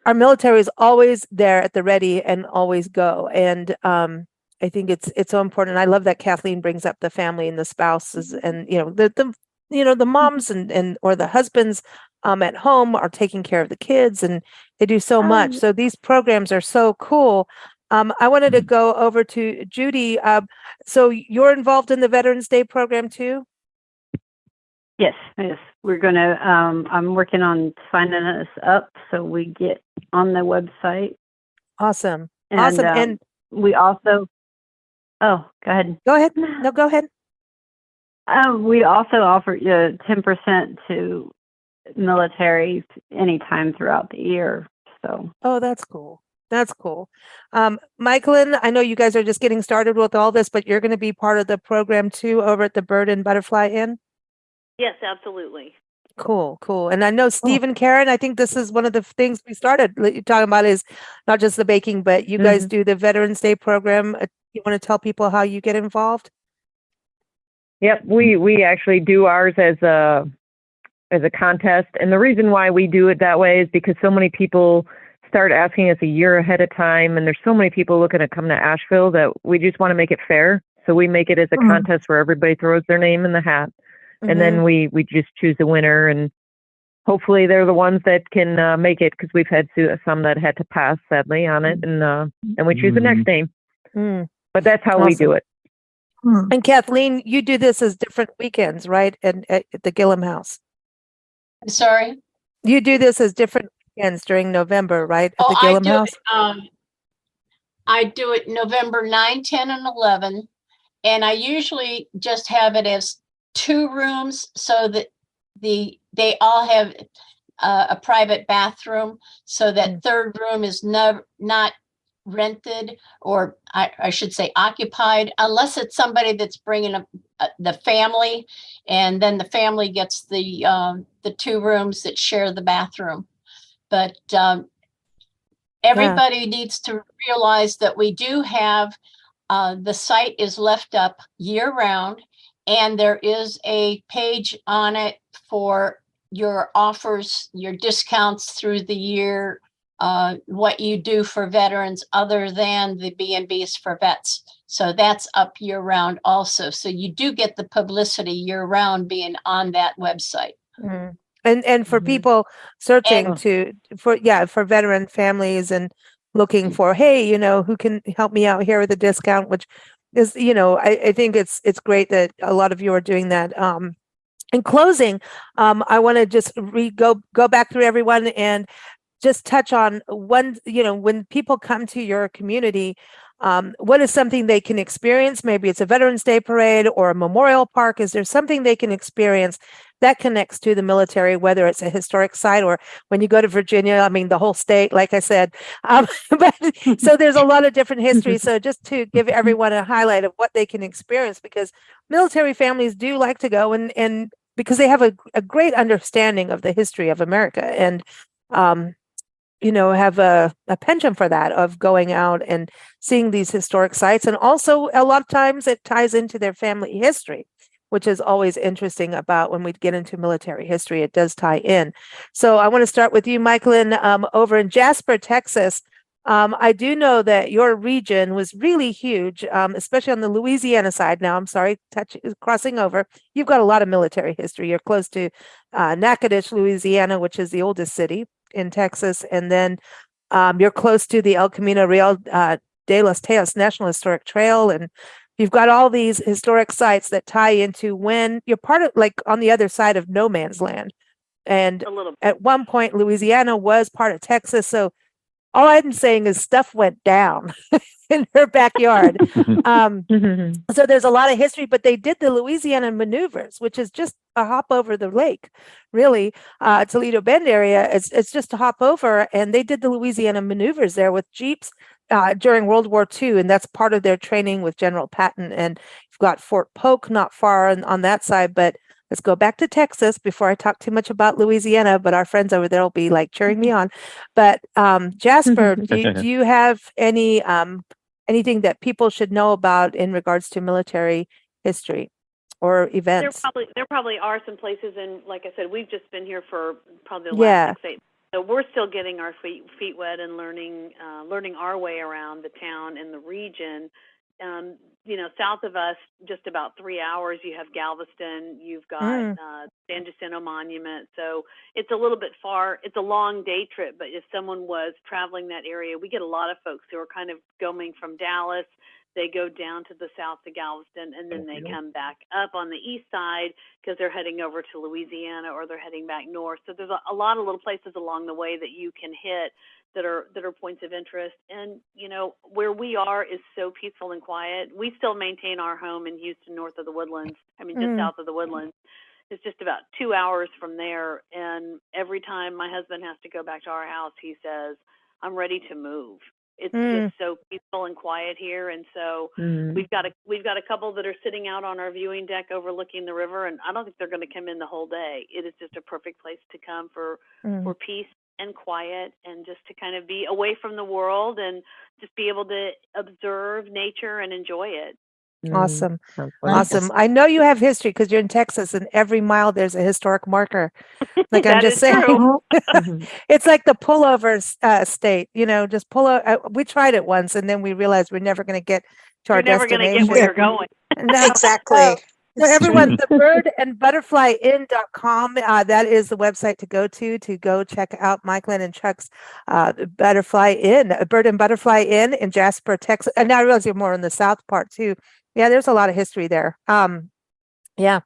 our military is always there at the ready and always go. And I think it's so important. I love that Kathleen brings up the family and the spouses, and the moms and or the husbands at home are taking care of the kids, and they do so much. So these programs are so cool. I wanted to go over to Judy. So you're involved in the Veterans Day program too? Yes. We're going to, I'm working on signing us up so we get on the website. Awesome. And we also, go ahead. Go ahead. No, go ahead. We also offer 10% to military anytime throughout the year. So. Oh, that's cool. That's cool. Michaelin, I know you guys are just getting started with all this, but you're going to be part of the program too over at the Bird and Butterfly Inn? Yes, absolutely. Cool. And I know Steve and Karen, I think this is one of the things we started talking about is not just the baking, but you guys do the Veterans Day program. You want to tell people how you get involved? Yep, we actually do ours as a as a contest. And the reason why we do it that way is because so many people start asking us a year ahead of time, and there's so many people looking to come to Asheville that we just want to make it fair. So we make it as a contest where everybody throws their name in the hat, and then we just choose a winner, and hopefully they're the ones that can make it, because we've had some that had to pass, sadly, on it, and we choose the next name. But that's how we do it. And Kathleen, you do this as different weekends, right? And at the Gillum House. Sorry? You do this as different weekends during November, right? At the Gillum House? I do it November 9, 10, and 11. And I usually just have it as 2 rooms so that they all have a private bathroom, so that third room is not rented, or I should say occupied, unless it's somebody that's bringing the family, and then the family gets the 2 rooms that share the bathroom. But everybody needs to realize that we do have the site is left up year round, and there is a page on it for your offers, your discounts through the year, what you do for veterans other than the B&Bs for vets. So that's up year round also. So you do get the publicity year round being on that website. And for people searching for veteran families and looking for, hey, who can help me out here with a discount, which is, I think it's great that a lot of you are doing that. In closing, I want to just go back through everyone and just touch on when people come to your community, what is something they can experience? Maybe it's a Veterans Day parade or a memorial park. Is there something they can experience that connects to the military, whether it's a historic site or when you go to Virginia, I mean, the whole state, like I said. But so there's a lot of different history. So just to give everyone a highlight of what they can experience, because military families do like to go and because they have a great understanding of the history of America, and have a penchant for that, of going out and seeing these historic sites. And also a lot of times it ties into their family history, which is always interesting about when we get into military history, it does tie in. So I want to start with you, Michaelin, over in Jasper, Texas. I do know that your region was really huge, especially on the Louisiana side. Now, I'm sorry, crossing over. You've got a lot of military history. You're close to Natchitoches, Louisiana, which is the oldest city in Texas. And then you're close to the El Camino Real de los Teos National Historic Trail. And you've got all these historic sites that tie into when you're part of, like, on the other side of no man's land. And at one point, Louisiana was part of Texas. So all I'm saying is stuff went down in her backyard. So there's a lot of history, but they did the Louisiana maneuvers, which is just a hop over the lake, really. Toledo Bend area, it's just a hop over, and they did the Louisiana maneuvers there with Jeeps during World War II, and that's part of their training with General Patton. And you've got Fort Polk not far on that side, but let's go back to Texas before I talk too much about Louisiana, but our friends over there will be like cheering me on. But Jasper, do you have any anything that people should know about in regards to military history or events? There probably are some places, and like I said, we've just been here for probably the last 6 8. So we're still getting our feet wet and learning our way around the town and the region. South of us, just about 3 hours, you have Galveston, you've got San Jacinto Monument. So it's a little bit far. It's a long day trip, but if someone was traveling that area, we get a lot of folks who are kind of going from Dallas. They go down to the south to Galveston, and then they come back up on the east side because they're heading over to Louisiana, or they're heading back north. So there's a lot of little places along the way that you can hit that are points of interest. And where we are is so peaceful and quiet. We still maintain our home in Houston, north of the Woodlands. Just south of the Woodlands. It's just about 2 hours from there. And every time my husband has to go back to our house, he says, "I'm ready to move." It's just so peaceful and quiet here, and so we've got a couple that are sitting out on our viewing deck overlooking the river, and I don't think they're going to come in the whole day. It is just a perfect place to come for peace and quiet, and just to kind of be away from the world and just be able to observe nature and enjoy it. Awesome. Sounds Awesome. I know you have history because you're in Texas and every mile there's a historic marker. Like I'm That just is saying, true. it's like the pullover state, just pull over. We tried it once and then we realized we're never going to get to our You're never going to get where destination. you're going. No. Exactly. So It's everyone, true. the birdandbutterflyinn.com, that is the website to go check out Michael and Chuck's Butterfly Inn, Bird and Butterfly Inn in Jasper, Texas. And now I realize you're more in the south part too. Yeah, there's a lot of history there. Yeah.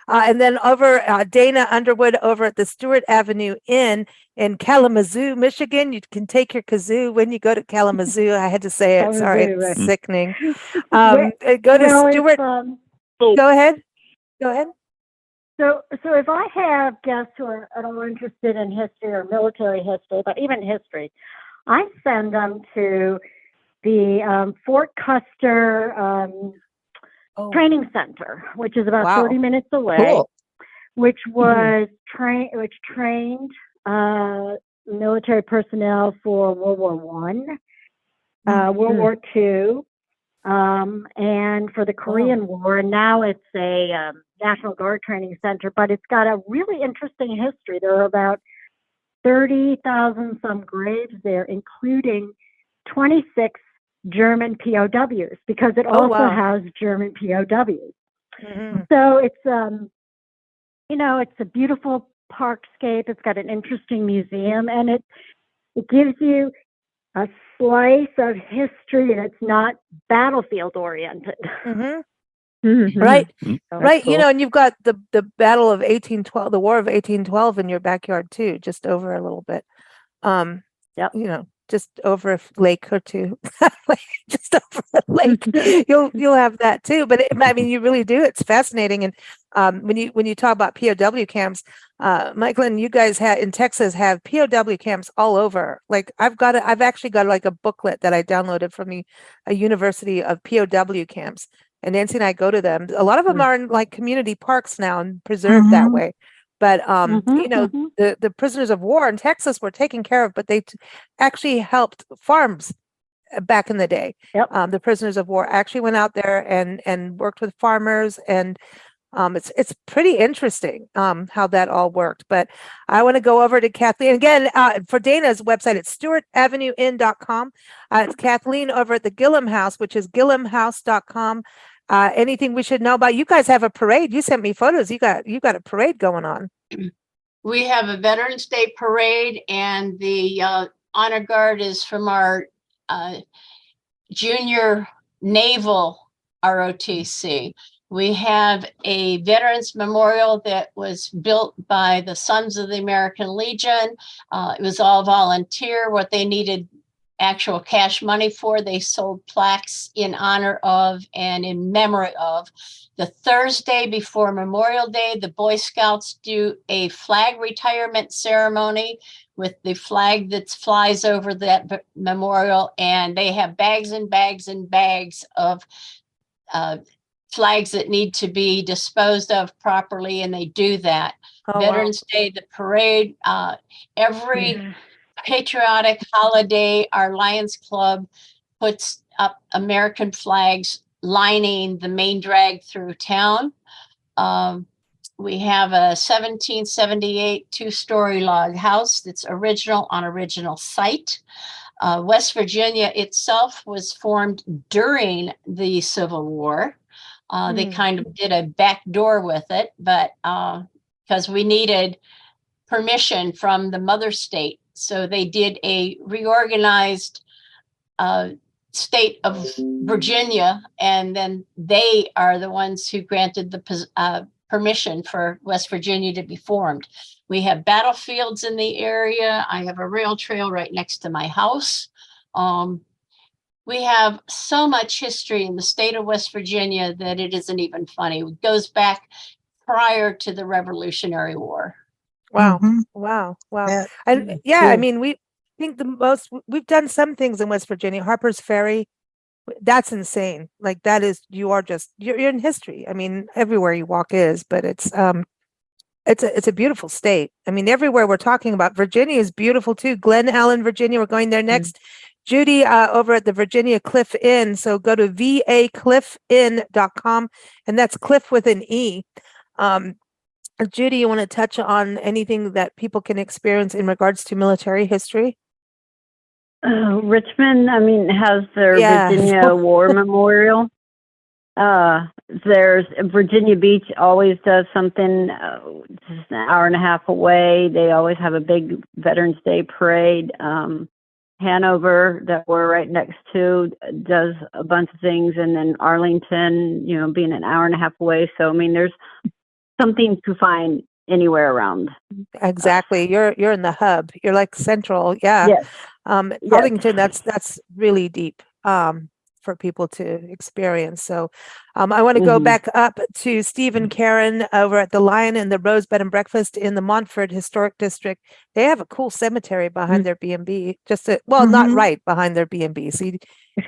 And then over Dana Underwood over at the Stewart Avenue Inn in Kalamazoo, Michigan. You can take your kazoo when you go to Kalamazoo. I had to say it. Sorry, Kalamazoo, it's right. sickening. Well, Go to well, Stewart. Go ahead. Go ahead. So if I have guests who are at all interested in history or military history, but even history, I send them to the Fort Custer Training Center, which is about 30 minutes away, Cool. which trained military personnel for World War One, World War Two, and for the Korean War. And now it's a National Guard training center, but it's got a really interesting history. There are about 30,000 some graves there, including 26 German POWs, because it also housed German POWs. So it's it's a beautiful parkscape. It's got an interesting museum, and it gives you a slice of history, and it's not battlefield oriented. Right. Right. cool. And you've got the Battle of 1812, the War of 1812 in your backyard too, just over a little bit. Just over a lake or two, just over a lake. You'll have that too. But I mean, you really do. It's fascinating. And when you talk about POW camps, Michael, and you guys in Texas have POW camps all over. Like I've actually got like a booklet that I downloaded from a university of POW camps. And Nancy and I go to them. A lot of them are in like community parks now and preserved that way. But the prisoners of war in Texas were taken care of, but they actually helped farms back in the day. The prisoners of war actually went out there and worked with farmers, and it's pretty interesting how that all worked. But I want to go over to Kathleen again for Dana's website. It's stewartavenueinn.com. It's Kathleen over at the Gillum House, which is gillumhouse.com. Anything we should know about? You guys have a parade. You sent me photos. You got a parade going on. We have a Veterans Day parade, and the honor guard is from our junior naval ROTC. We have a veterans memorial that was built by the Sons of the American Legion. It was all volunteer. What they needed actual cash money for, they sold plaques in honor of and in memory of. The Thursday before Memorial Day, the Boy Scouts do a flag retirement ceremony with the flag that flies over that memorial, and they have bags and bags and bags of flags that need to be disposed of properly, and they do that. Veterans Day, the parade, every patriotic holiday, our Lions Club puts up American flags lining the main drag through town. We have a 1778 two-story log house that's original on original site. West Virginia itself was formed during the Civil War. They kind of did a back door with it, but because we needed permission from the mother state. So they did a reorganized state of Virginia, and then they are the ones who granted the permission for West Virginia to be formed. We have battlefields in the area. I have a rail trail right next to my house. We have so much history in the state of West Virginia that it isn't even funny. It goes back prior to the Revolutionary War. Wow. Wow. And I mean, we've done some things in West Virginia. Harper's Ferry, that's insane. Like that is, you're in history. I mean, everywhere you walk is, but it's a beautiful state. I mean, everywhere we're talking about, Virginia is beautiful too. Glen Ellen, Virginia, we're going there next Judy over at the Virginia Cliff Inn. So go to vacliffinn.com, and that's Cliff with an E. Judy, you want to touch on anything that people can experience in regards to military history? Richmond, has their Virginia War Memorial. There's Virginia Beach always does something just an hour and a half away. They always have a big Veterans Day parade. Hanover, that we're right next to, does a bunch of things, and then Arlington, being an hour and a half away. So there's something to find anywhere around. Exactly. You're in the hub. You're like central. Yeah. Yes. Arlington, that's really deep for people to experience. So I want to go back up to Steve and Karen over at the Lion and the Rose Bed and Breakfast in the Montford Historic District. They have a cool cemetery behind their B&B, not right behind their B&B. So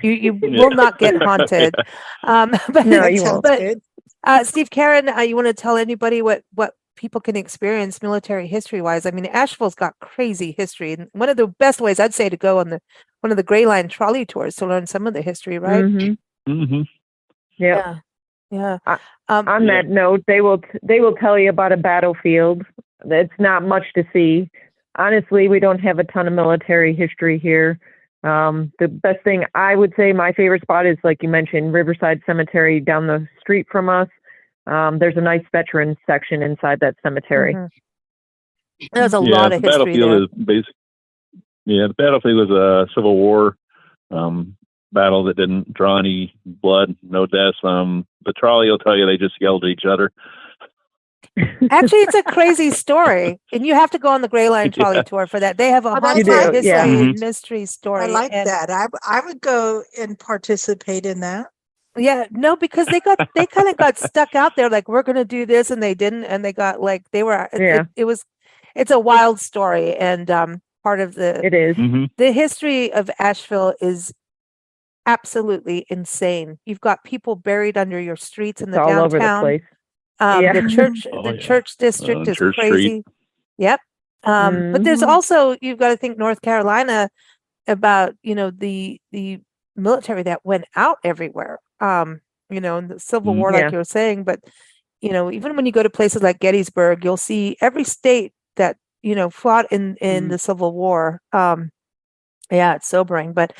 you will not get haunted. But No, you won't. Good. Steve, Karen, you want to tell anybody what people can experience military history wise? Asheville's got crazy history, and one of the best ways I'd say to go on one of the Gray Line trolley tours to learn some of the history, right? Yeah. Yeah. On that note, they will tell you about a battlefield. It's not much to see. Honestly, we don't have a ton of military history here. The best thing I would say, my favorite spot is, like you mentioned, Riverside Cemetery down the street from us. There's a nice veterans section inside that cemetery. There's a lot of history there. The battlefield was a Civil War battle that didn't draw any blood, no deaths. The trolley will tell you they just yelled at each other. Actually, it's a crazy story, and you have to go on the Gray Line trolley tour for that. They have a haunted history and mystery story. I like that. I would go and participate in that. Yeah, no, because they kind of got stuck out there, like, we're going to do this, and they didn't, and they got like it's a wild story, and part of the history of Asheville is absolutely insane. You've got people buried under your streets in the downtown. All over the place. The church district is Church crazy. Street. Yep. But there's also, you've got to think North Carolina about, the military that went out everywhere. In the Civil War, like you were saying, but even when you go to places like Gettysburg, you'll see every state that, fought in the Civil War. It's sobering, but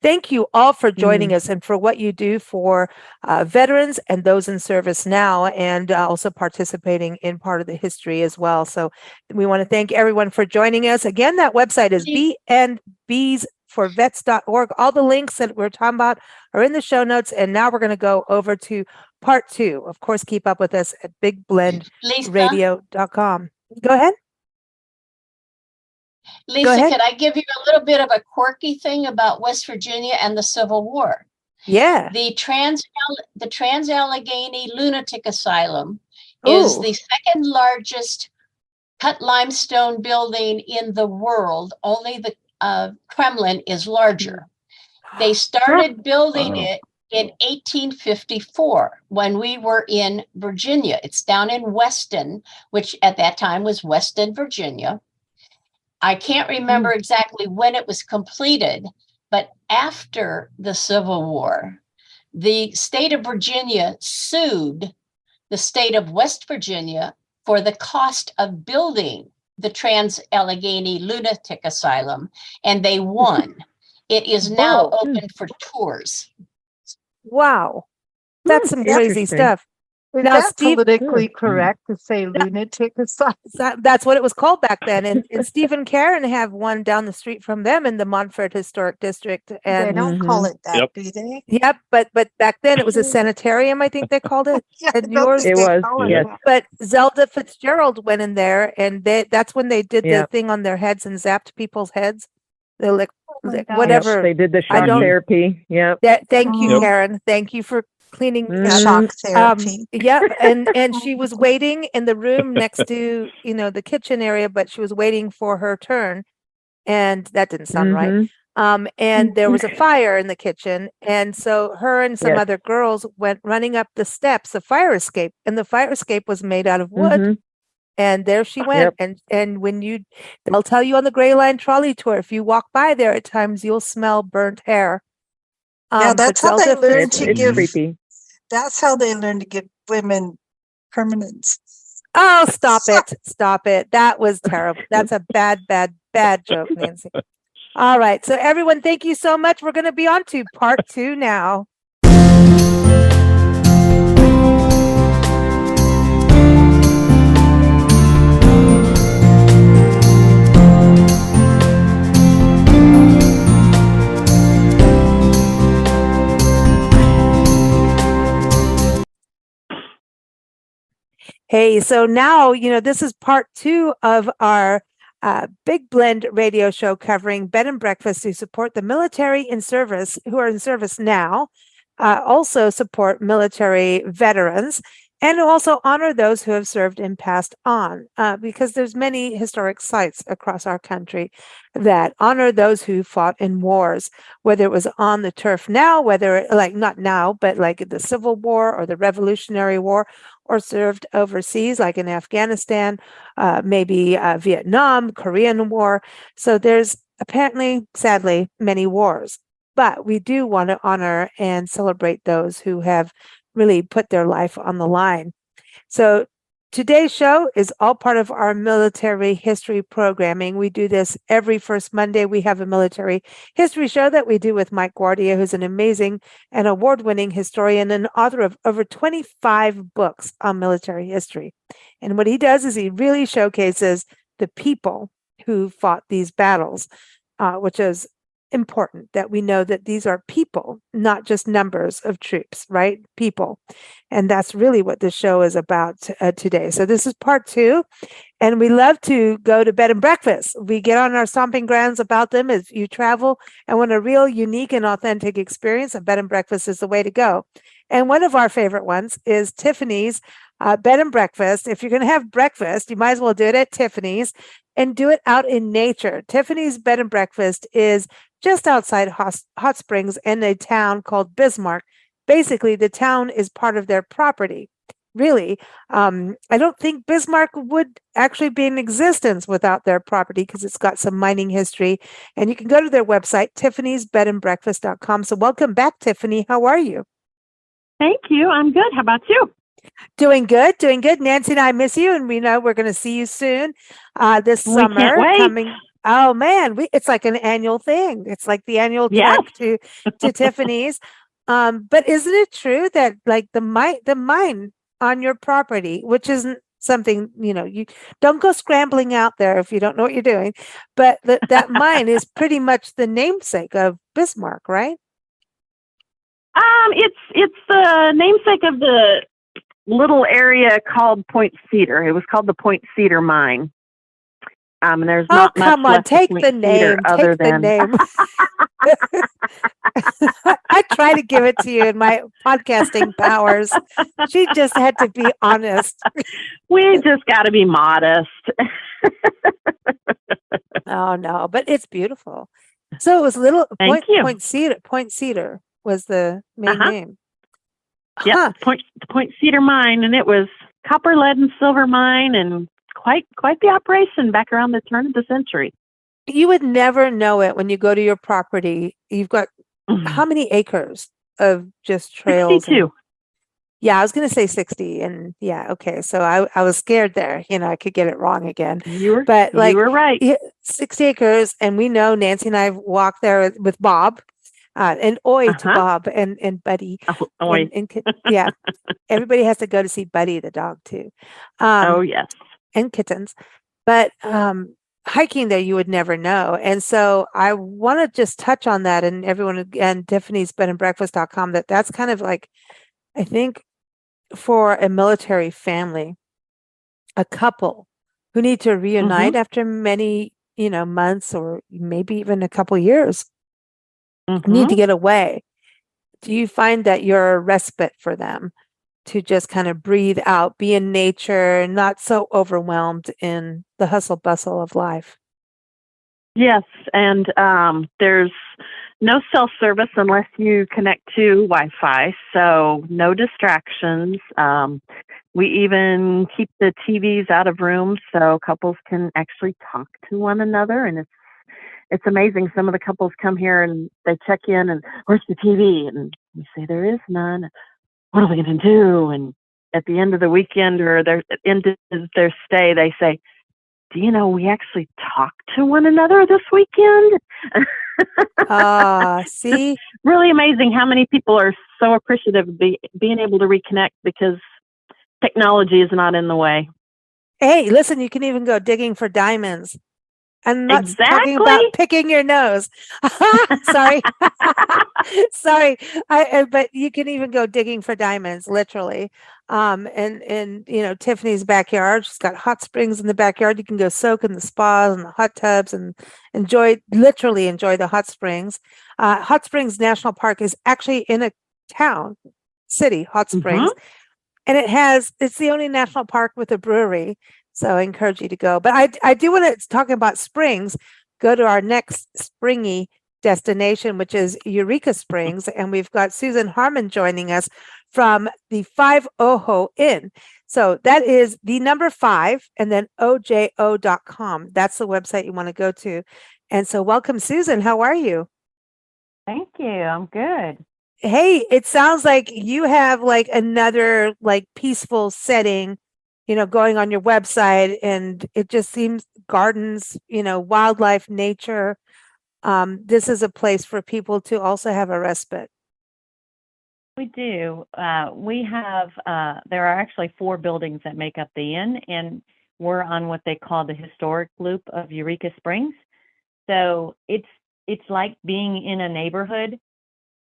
thank you all for joining us and for what you do for veterans and those in service now, and also participating in part of the history as well. So we want to thank everyone for joining us. Again, that website is bnbsforvets.org. All the links that we're talking about are in the show notes. And now we're going to go over to part 2. Of course, keep up with us at bigblendradio.com. Go ahead. Lisa, could I give you a little bit of a quirky thing about West Virginia and the Civil War? Yeah. The Trans-Allegheny Lunatic Asylum is the second largest cut limestone building in the world. Only the Kremlin is larger. They started building it in 1854 when we were in Virginia. It's down in Weston, which at that time was Weston, Virginia. I can't remember exactly when it was completed, but after the Civil War, the state of Virginia sued the state of West Virginia for the cost of building the Trans-Allegheny Lunatic Asylum, and they won. It is now open for tours. Wow. That's some crazy stuff. Is now, that Steve, politically correct to say lunatic asylum? That's what it was called back then. And Steve and Karen have one down the street from them in the Montford Historic District. And they don't call it that, do they? Yep, but back then it was a sanitarium, I think they called it. And yours, it was. Yes. But Zelda Fitzgerald went in there, and that's when they did the thing on their heads and zapped people's heads. They're like, whatever. They did the shock therapy. Yep. Thank you, Karen. Thank you for cleaning shock therapy. And she was waiting in the room next to the kitchen area, but she was waiting for her turn, and that didn't sound right. And there was a fire in the kitchen, and so her and some other girls went running up the steps, the fire escape, and the fire escape was made out of wood. And there she went. And when they'll tell you on the Gray Line trolley tour, if you walk by there at times, you'll smell burnt hair. Yeah, that's how they learn to give. Creepy. That's how they learn to give women permanence. Oh, stop it. That was terrible. That's a bad joke, Nancy. All right. So everyone, thank you so much. We're going to be on to part 2 now. Hey, so now, this is part 2 of our Big Blend radio show covering bed and breakfast who support the military in service, who are in service now, also support military veterans, and also honor those who have served and passed on, because there's many historic sites across our country that honor those who fought in wars, whether it was on the turf now, whether not now, but like the Civil War or the Revolutionary War, or served overseas, like in Afghanistan, maybe Vietnam, Korean War. So there's apparently, sadly, many wars. But we do want to honor and celebrate those who have really put their life on the line. So today's show is all part of our military history programming. We do this every first Monday. We have a military history show that we do with Mike Guardia, who's an amazing and award-winning historian and author of over 25 books on military history. And what he does is he really showcases the people who fought these battles, which is important, that we know that these are people, not just numbers of troops, right? People. And that's really what this show is about today. So this is part 2. And we love to go to bed and breakfast. We get on our stomping grounds about them. As you travel and want a real unique and authentic experience, a bed and breakfast is the way to go. And one of our favorite ones is Tiffany's bed and breakfast. If you're going to have breakfast, you might as well do it at Tiffany's and do it out in nature. Tiffany's bed and breakfast is just outside Hot Springs in a town called Bismarck. Basically, the town is part of their property. Really, I don't think Bismarck would actually be in existence without their property because it's got some mining history. And you can go to their website, tiffany'sbedandbreakfast.com. So welcome back, Tiffany. How are you? Thank you. I'm good. How about you? Doing good. Nancy and I miss you, and we know we're going to see you soon this summer. We can't wait. Coming. Oh man, it's like an annual thing. It's like the annual trek to Tiffany's. But isn't it true that like the mine on your property, which isn't something, you don't go scrambling out there if you don't know what you're doing, but that mine is pretty much the namesake of Bismarck, right? It's the namesake of the little area called Point Cedar. It was called the Point Cedar Mine. And there's not much come on, left take of the name. other Take the than name. I try to give it to you in my podcasting powers. She just had to be honest. We just got to be modest. Oh no, but it's beautiful. So it was Point Cedar. Point Cedar was the main name. Yeah, Point Cedar Mine, and it was copper, lead, and silver mine, and quite the operation back around the turn of the century. You would never know it when you go to your property. You've got how many acres of just trails? 62. Yeah, I was going to say 60, and yeah, okay. So I was scared there. I could get it wrong again. You were right. 60 acres, and we know Nancy and I walked there with Bob. And to Bob and Buddy. Oi. Yeah, everybody has to go to see Buddy the dog too. Yes. And kittens. But hiking there, you would never know. And so I want to just touch on that, and everyone, again, tiffany'sbedandbreakfast.com, that's kind of like, I think, for a military family, a couple who need to reunite after many, months or maybe even a couple years. Need to get away. Do you find that you're a respite for them to just kind of breathe out, be in nature, not so overwhelmed in the hustle bustle of life? Yes, and there's no cell service unless you connect to Wi-Fi, so no distractions. We even keep the TVs out of rooms so couples can actually talk to one another, and it's amazing. Some of the couples come here and they check in and, where's the TV? And we say, there is none. What are we going to do? And at the end of the weekend or their end of their stay, they say, do you know, we actually talked to one another this weekend? See? It's really amazing how many people are so appreciative of being able to reconnect because technology is not in the way. Hey, listen, you can even go digging for diamonds. I'm not talking about picking your nose. Sorry. Sorry. But you can even go digging for diamonds, literally. And you know, Tiffany's backyard, she's got hot springs in the backyard. You can go soak in the spas and the hot tubs and literally enjoy the hot springs. Hot Springs National Park is actually in a city, Hot Springs. And it's the only national park with a brewery. So I encourage you to go. But I do want to talk about springs, go to our next springy destination, which is Eureka Springs. And we've got Susan Harmon joining us from the 5 Ojo Inn. So that is the number 5 and then ojo.com. That's the website you want to go to. And so welcome, Susan. How are you? Thank you. I'm good. Hey, it sounds like you have like another like peaceful setting, you know, going on your website, and it just seems gardens, you know, wildlife, nature. This is a place for people to also have a respite. We do. We have, there are actually 4 buildings that make up the inn, and we're on what they call the historic loop of Eureka Springs. So it's like being in a neighborhood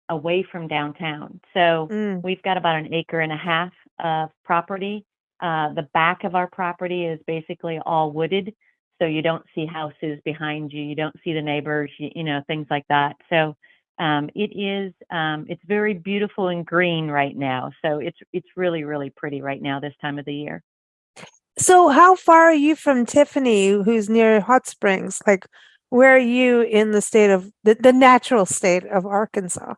away from downtown. So we've got about 1.5 acres of property. The back of our property is basically all wooded, so you don't see houses behind you, you don't see the neighbors, you know, things like that. So it's very beautiful and green right now. So it's really, really pretty right now this time of the year. So how far are you from Tiffany, who's near Hot Springs? Like, where are you in the state of the natural state of Arkansas?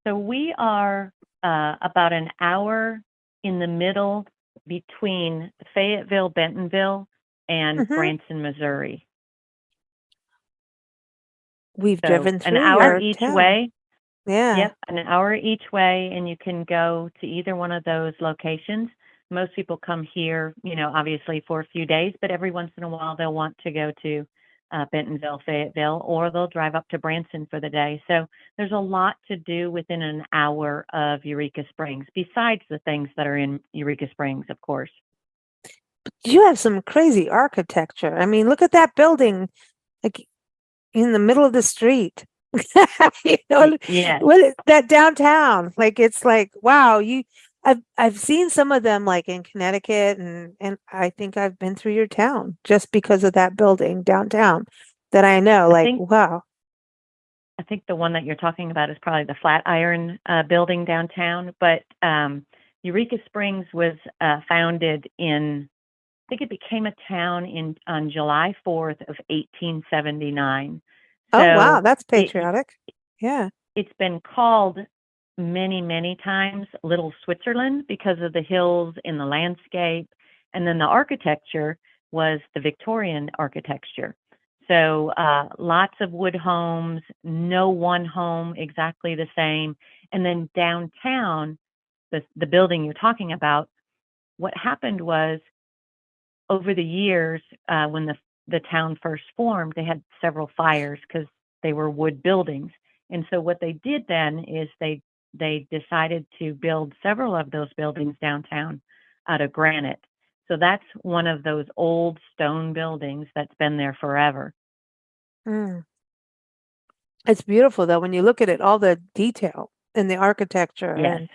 So we are about an hour in the middle between Fayetteville, Bentonville, and Branson, Missouri. We've driven through an hour each town. way. Yeah. Yep, an hour each way, and you can go to either one of those locations. Most people come here, you know, obviously for a few days, but every once in a while they'll want to go to Bentonville, Fayetteville, or they'll drive up to Branson for the day. So there's a lot to do within an hour of Eureka Springs, besides the things that are in Eureka Springs, of course. You have some crazy architecture. I mean, look at that building, like in the middle of the street. You know, what that downtown, like it's like, wow, I've seen some of them like in Connecticut, and I think I've been through your town just because of that building downtown that I know. Wow. I think the one that you're talking about is probably the Flatiron building downtown, but Eureka Springs was founded I think it became a town on July 4th of 1879. So oh, wow, that's patriotic. Yeah. It's been called many, many times Little Switzerland because of the hills in the landscape. And then the architecture was the Victorian architecture. So lots of wood homes, no one home exactly the same. And then downtown, the building you're talking about, what happened was over the years when the town first formed, they had several fires because they were wood buildings. And so what they did then is they decided to build several of those buildings downtown out of granite. So that's one of those old stone buildings that's been there forever. It's beautiful though when you look at it, all the detail in the architecture. Yes.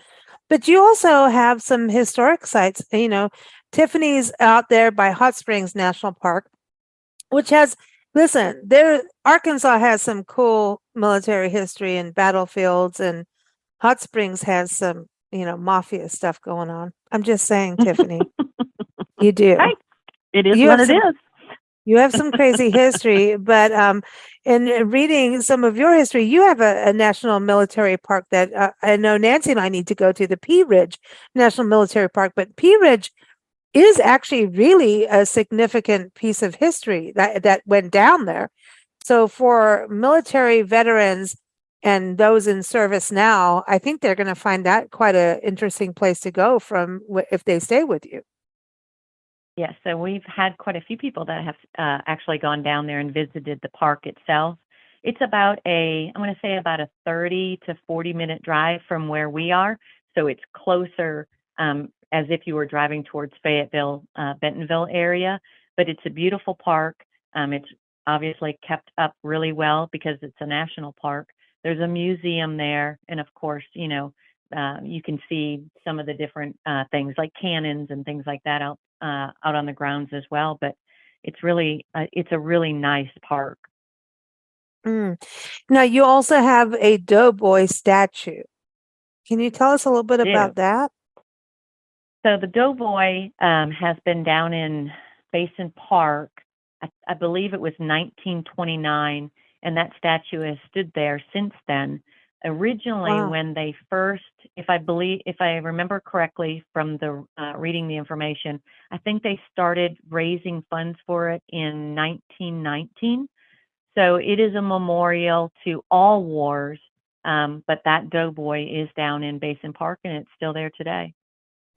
But you also have some historic sites. You know, Tiffany's out there by Hot Springs National Park, which has, listen, Arkansas has some cool military history and battlefields, and Hot Springs has some, you know, mafia stuff going on. I'm just saying, Tiffany, you do. Right. It is what it is. You have some crazy history, but in reading some of your history, you have a national military park that I know Nancy and I need to go to, the Pea Ridge National Military Park. But Pea Ridge is actually really a significant piece of history that went down there. So for military veterans and those in service now, I think they're going to find that quite an interesting place to go if they stay with you. Yes, so we've had quite a few people that have actually gone down there and visited the park itself. It's about I'm going to say about a 30 to 40-minute drive from where we are. So it's closer as if you were driving towards Fayetteville, Bentonville area. But it's a beautiful park. It's obviously kept up really well because it's a national park. There's a museum there. And of course, you can see some of the different things like cannons and things like that out on the grounds as well. But it's a really nice park. Now, you also have a Doughboy statue. Can you tell us a little bit about that? So the Doughboy has been down in Basin Park. I believe it was 1929, and that statue has stood there since then. Originally, when they first, if I remember correctly from the reading the information, I think they started raising funds for it in 1919. So it is a memorial to all wars, but that Doughboy is down in Basin Park, and it's still there today.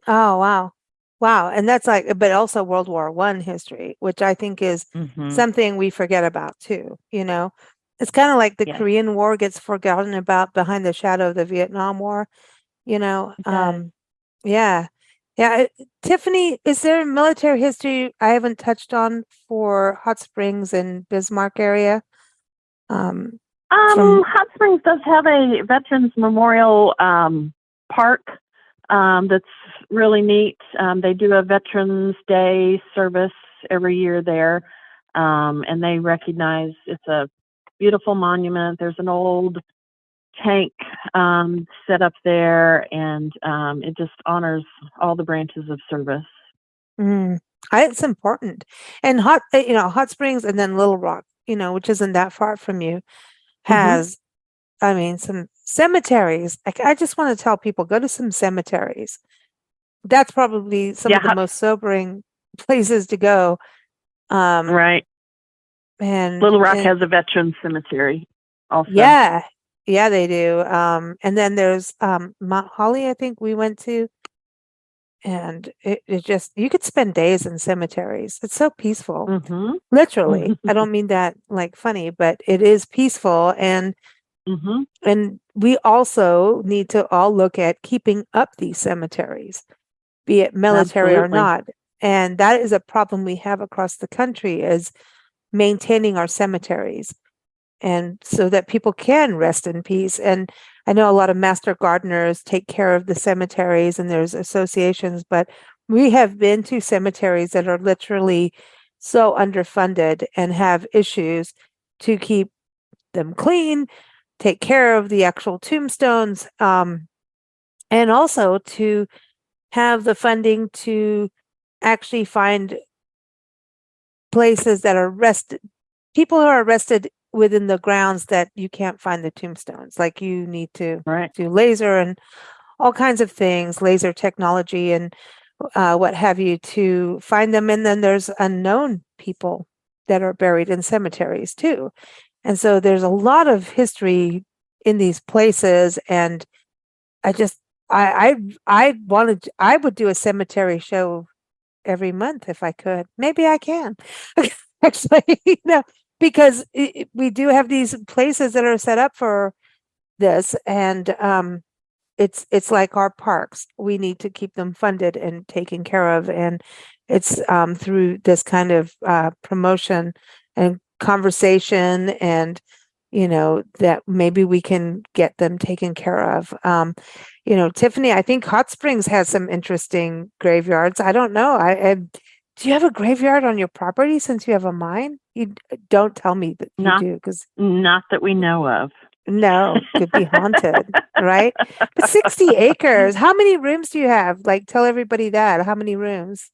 Oh, wow. Wow. And that's but also World War I history, which I think is something we forget about too, It's kind of like the Korean War gets forgotten about behind the shadow of the Vietnam War, Yeah. Yeah. Tiffany, is there military history I haven't touched on for Hot Springs and Bismarck area? Hot Springs does have a Veterans Memorial park that's really neat. They do a Veterans Day service every year there, and they recognize it's a beautiful monument. There's an old tank set up there, and it just honors all the branches of service. It's important. And Hot Springs and then Little Rock, which isn't that far from you, has, some cemeteries. I just want to tell people, go to some cemeteries. That's probably some of the most sobering places to go. Right. And Little Rock has a veterans cemetery also. Yeah, they do. And then there's Mount Holly, I think we went to. And it just, you could spend days in cemeteries. It's so peaceful. Literally. I don't mean that like funny, but it is peaceful. And we also need to all look at keeping up these cemeteries, be it military or not. And that is a problem we have across the country, is maintaining our cemeteries, and so that people can rest in peace. And I know a lot of master gardeners take care of the cemeteries, and there's associations, but we have been to cemeteries that are literally so underfunded and have issues to keep them clean, take care of the actual tombstones, and also to have the funding to actually find places that are people who are arrested within the grounds that you can't find the tombstones. Like, you need to do laser and all kinds of things, laser technology and what have you, to find them. And then there's unknown people that are buried in cemeteries too. And so there's a lot of history in these places. And I would do a cemetery show every month if I could. Maybe I can. Actually, because we do have these places that are set up for this, and it's like our parks. We need to keep them funded and taken care of, and it's through this kind of promotion and conversation, and that maybe we can get them taken care of. Tiffany, I think Hot Springs has some interesting graveyards. I don't know. Do you have a graveyard on your property since you have a mine? You don't tell me that you do, because not that we know of. No, could be haunted, right? But 60 acres. How many rooms do you have? Like, tell everybody that. How many rooms?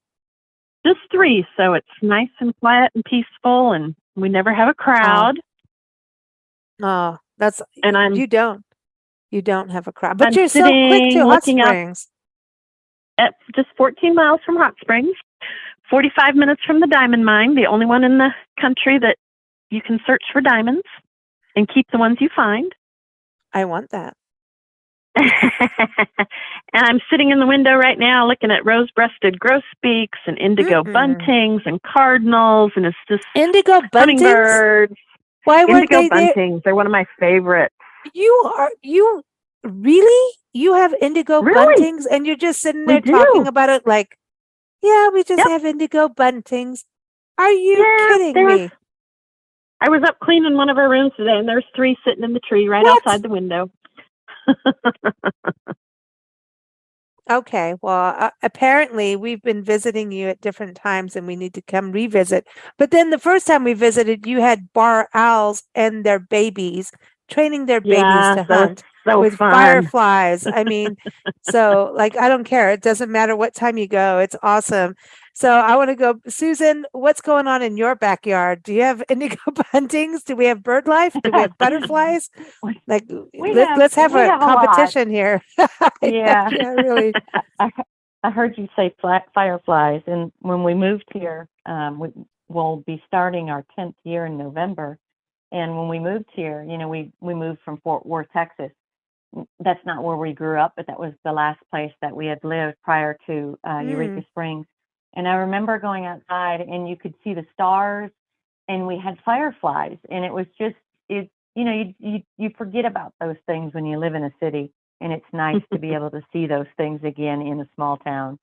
Just 3, so it's nice and quiet and peaceful, and we never have a crowd. Oh, that's And you don't have a crowd, but I'm you're so quick sitting to Hot looking out Springs. at just 14 miles from Hot Springs, 45 minutes from the diamond mine, the only one in the country that you can search for diamonds and keep the ones you find. I want that. And I'm sitting in the window right now looking at rose-breasted grosbeaks and indigo buntings and cardinals, and it's just indigo buntings. Hummingbirds. Why weren't indigo they buntings? They're one of my favorites. You really? You have indigo buntings, and you're just sitting there talking about it like, yeah, we just have indigo buntings. Are you kidding me? I was up cleaning one of our rooms today, and there's 3 sitting in the tree right outside the window. Okay, well, apparently we've been visiting you at different times and we need to come revisit. But then the first time we visited, you had bar owls and their babies, training their babies to hunt with fireflies. I mean, so like, I don't care. It doesn't matter what time you go. It's awesome. So I want to go. Susan, what's going on in your backyard? Do you have indigo buntings? Do we have bird life? Do we have butterflies? Like, let's have a competition here. Yeah. Yeah, really. I heard you say fireflies, and when we moved here, we'll be starting our 10th year in November. And when we moved here, we moved from Fort Worth, Texas. That's not where we grew up, but that was the last place that we had lived prior to Eureka Springs. And I remember going outside, and you could see the stars, and we had fireflies, and it was just you forget about those things when you live in a city, and it's nice to be able to see those things again in a small town.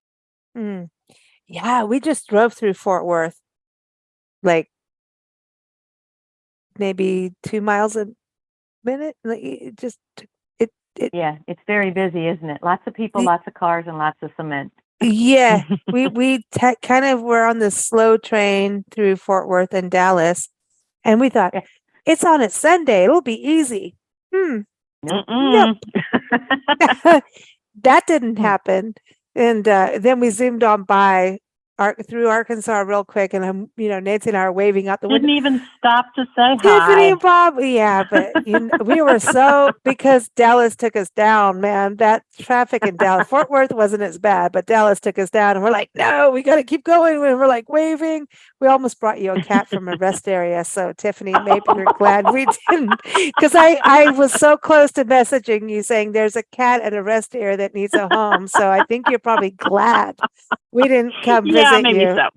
Yeah, we just drove through Fort Worth, like maybe 2 miles a minute. Like, yeah, it's very busy, isn't it? Lots of people, lots of cars, and lots of cement. Yeah, we kind of were on the slow train through Fort Worth and Dallas, and we thought it's on a Sunday, it'll be easy. Nope. That didn't happen. And then we zoomed on by through Arkansas real quick, and Nancy and I are waving out the window. Didn't even stop to say Tiffany hi. and Bob, yeah, but we were because Dallas took us down, man. That traffic in Dallas, Fort Worth wasn't as bad, but Dallas took us down, and we're like, no, we got to keep going. And we're like waving. We almost brought you a cat from a rest area, so Tiffany, maybe you're glad we didn't, because I was so close to messaging you saying there's a cat at a rest area that needs a home. So I think you're probably glad we didn't come visit maybe you. So.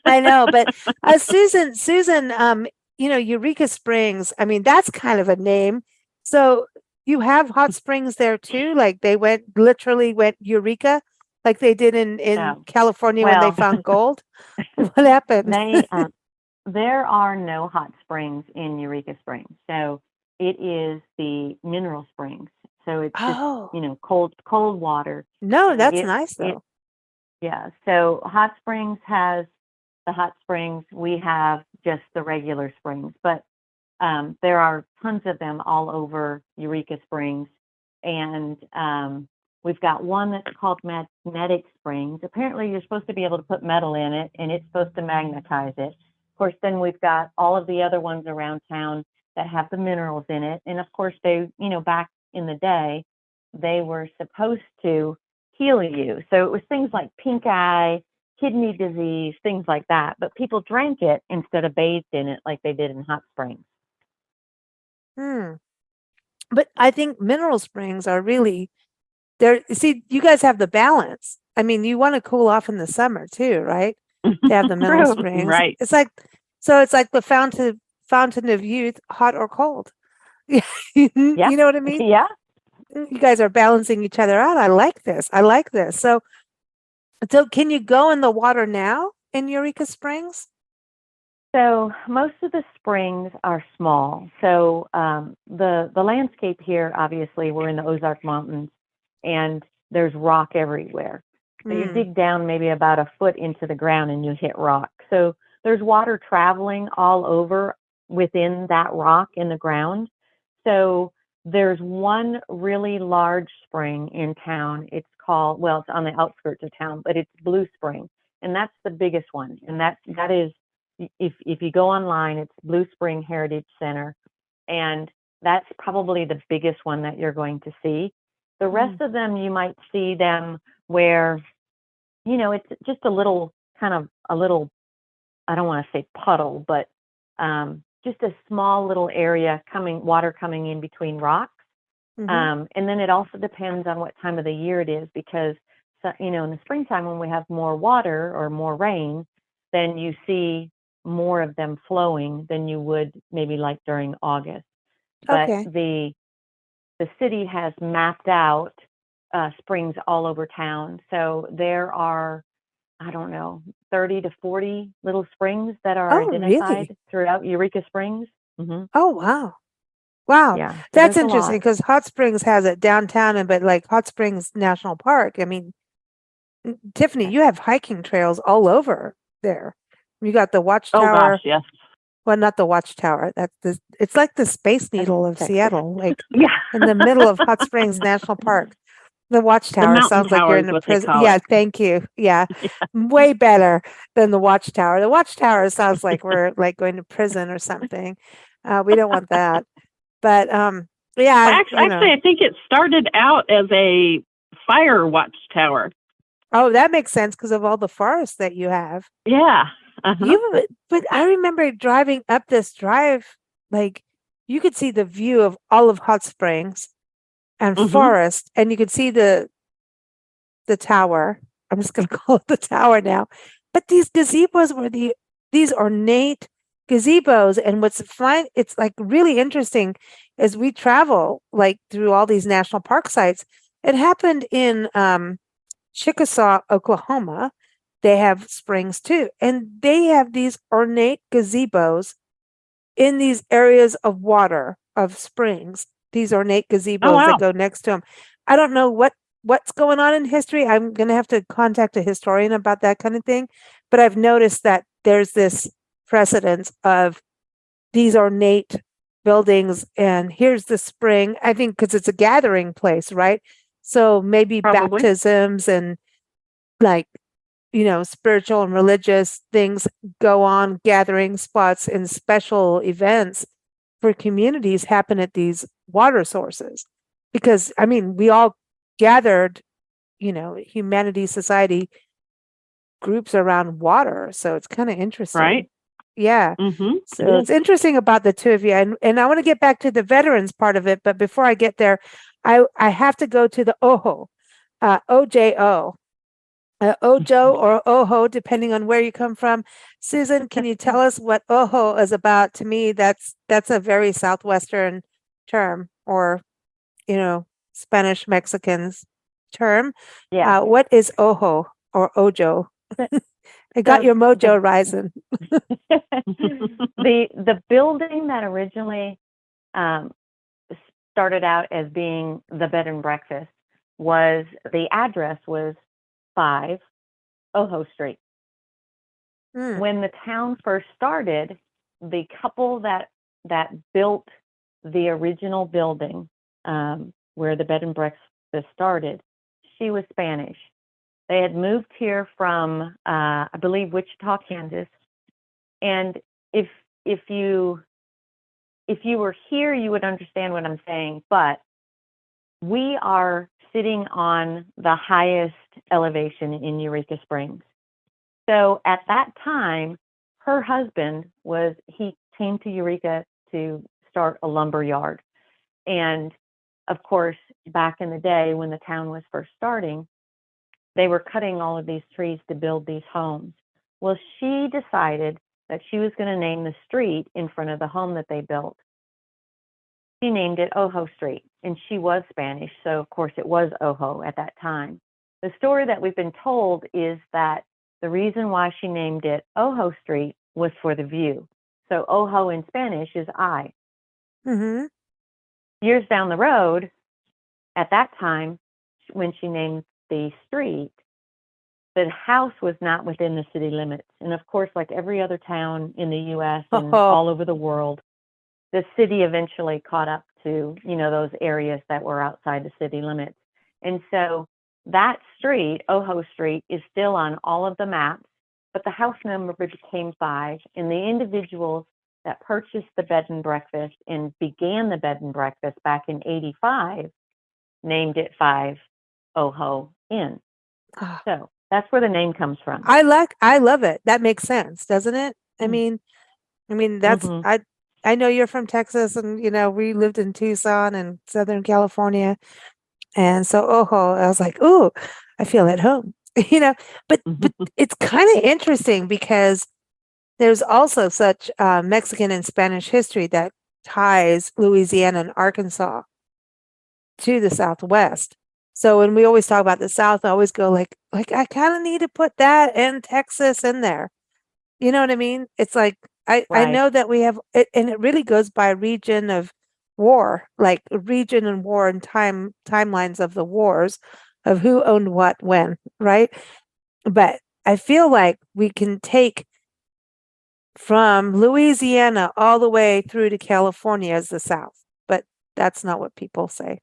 I know, but Susan, Eureka Springs, I mean, that's kind of a name. So you have hot springs there too? Like they literally went Eureka, like they did in California when they found gold? What happened? There are no hot springs in Eureka Springs. So it is the mineral springs. So it's just, cold water. No, that's nice though. Yeah. So Hot Springs has the hot springs. We have just the regular springs, but there are tons of them all over Eureka Springs. And we've got one that's called Magnetic Springs. Apparently you're supposed to be able to put metal in it, and it's supposed to magnetize it. Of course, then we've got all of the other ones around town that have the minerals in it. And of course, they, back in the day, they were supposed to heal you. So it was things like pink eye, kidney disease, things like that. But people drank it instead of bathed in it like they did in hot springs. But I think mineral springs are really there. See, you guys have the balance. I mean, you want to cool off in the summer too, right? To have the mineral springs. Right. It's like the fountain of youth, hot or cold. You know what I mean? Yeah. You guys are balancing each other out. I like this. So can you go in the water now in Eureka Springs? So most of the springs are small. So the landscape here, obviously, we're in the Ozark Mountains, and there's rock everywhere. So you dig down maybe about a foot into the ground and you hit rock. So there's water traveling all over within that rock in the ground. So there's one really large spring in town. It's on the outskirts of town, but it's Blue Spring. and that's the biggest one. And that is, if you go online, it's Blue Spring Heritage Center, and that's probably the biggest one that you're going to see. The rest of them, you might see them where, it's just a little, I don't want to say puddle, but just a small little area water coming in between rocks. And then it also depends on what time of the year it is, because, in the springtime when we have more water or more rain, then you see more of them flowing than you would maybe like during August. But the city has mapped out springs all over town. So there are, I don't know, 30 to 40 little springs that are identified throughout Eureka Springs. Oh, wow. Wow. Yeah, so That's there's a interesting lot. because Hot Springs has it downtown, but like Hot Springs National Park, I mean, Tiffany, you have hiking trails all over there. You got the Oh Watchtower. gosh, yes. Well, not the Watchtower. It's like the Space Needle of Texas. Seattle, like Yeah. in the middle of Hot Springs National Park. The Watchtower mountain sounds like tower you're is in a what they prison. call Yeah, it. thank you. Yeah. Way better than the Watchtower. The Watchtower sounds like we're like going to prison or something. We don't want that. But yeah, Actually, I think it started out as a fire watchtower. Oh, that makes sense because of all the forests that you have. Yeah. But I remember driving up this drive, like you could see the view of all of Hot Springs and forest, and you could see the tower. I'm just going to call it the tower now. But these gazebos were these ornate gazebos, and it's like really interesting as we travel like through all these national park sites. It happened in Chickasaw, Oklahoma. They have springs too, and they have these ornate gazebos in these areas of water of springs. These ornate gazebos that go next to them. I don't know what's going on in history. I'm going to have to contact a historian about that kind of thing. But I've noticed that there's this precedence of these ornate buildings, and here's the spring. I think because it's a gathering place, right? So maybe Probably. baptisms and like, spiritual and religious things go on, gathering spots and special events for communities happen at these water sources. Because, I mean, we all gathered, humanity, society groups around water. So it's kind of interesting. Right. Yeah. Mm-hmm. So it's interesting about the two of you. And I want to get back to the veterans part of it. But before I get there, I have to go to the OJO. OJO. Ojo or Oho, depending on where you come from. Susan, can you tell us what Ojo is about? To me, that's a very Southwestern term, or Spanish Mexicans term. Yeah. What is Ojo or Ojo? I got your mojo rising. The building that originally started out as being the bed and breakfast the address was 5 Ojo Street. When the town first started, the couple that built the original building where the bed and breakfast started, she was Spanish. They had moved here from, I believe, Wichita, Kansas. And if you were here, you would understand what I'm saying. But we are sitting on the highest elevation in Eureka Springs. So at that time, her husband he came to Eureka to start a lumber yard. And of course, back in the day when the town was first starting, they were cutting all of these trees to build these homes. Well, she decided that she was going to name the street in front of the home that they built. She named it Ojo Street, and she was Spanish, so of course it was Ojo at that time. The story that we've been told is that the reason why she named it Ojo Street was for the view. So Ojo in Spanish is eye. Years down the road, at that time, when she named the street, the house was not within the city limits. And of course, like every other town in the U.S. and all over the world, the city eventually caught up to, those areas that were outside the city limits. And so that street, Ojo Street, is still on all of the maps. but the house number became 5, and the individuals that purchased the bed and breakfast and began the bed and breakfast back in 85 named it 5 Oho Inn. Oh, So that's where the name comes from. I love it. That makes sense, doesn't it? I mean, that's Mhm. I know you're from Texas, and we lived in Tucson and Southern California, and so I was like, ooh, I feel at home. But it's kind of interesting because there's also such Mexican and Spanish history that ties Louisiana and Arkansas to the Southwest. So when we always talk about the South, I always go like I kind of need to put that and Texas in there. You know what I mean? It's like I Right. know that we have it, and it really goes by region of war, like region and war and timelines of the wars of who owned what when, right? But I feel like we can take from Louisiana all the way through to California as the South, but that's not what people say.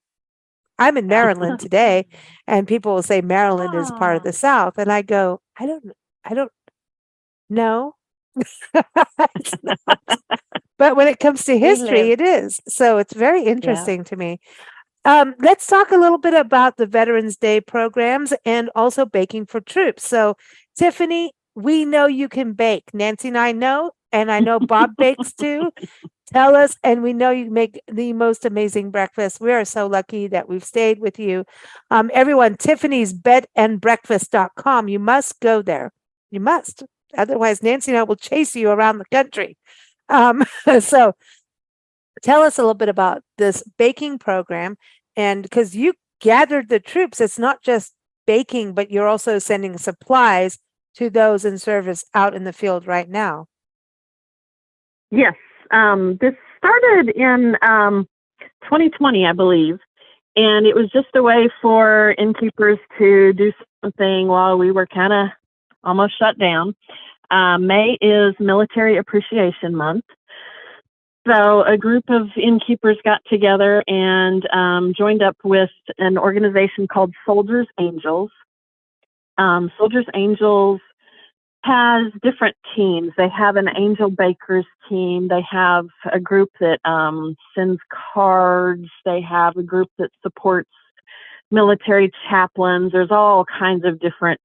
I'm in Maryland today, and people will say Maryland is part of the South, and I go, I don't know. It's not. But when it comes to We history, live. it is. So it's very Yeah. interesting to me. Let's talk a little bit about the Veterans Day programs and also baking for troops. So, Tiffany, we know you can bake. Nancy and I know, and I know Bob bakes too. Tell us, and we know you make the most amazing breakfast. We are so lucky that we've stayed with you. Everyone, Tiffany's bedandbreakfast.com. You must go there. You must. Otherwise, Nancy and I will chase you around the country. So tell us a little bit about this baking program. And because you gathered the troops, it's not just baking, but you're also sending supplies to those in service out in the field right now. Yes. This started in 2020, I believe, and it was just a way for Innkeepers to do something while we were kind of almost shut down. May is Military Appreciation Month. So a group of innkeepers got together and joined up with an organization called Soldiers Angels. Soldiers Angels has different teams. They have an Angel Bakers team. They have a group that sends cards. They have a group that supports military chaplains. There's all kinds of different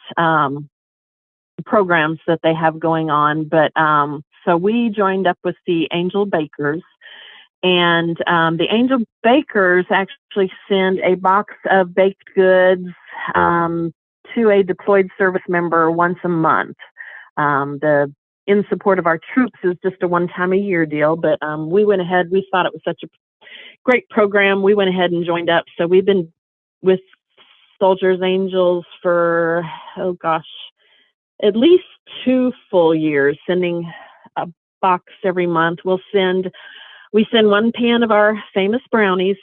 programs that they have going on. But so we joined up with the Angel Bakers, and the Angel Bakers actually send a box of baked goods to a deployed service member once a month. The In Support of Our Troops is just a one-time-a-year deal, but we went ahead. We thought it was such a great program. We went ahead and joined up. So we've been with Soldiers Angels for, at least 2 full years, sending a box every month. We send 1 pan of our famous brownies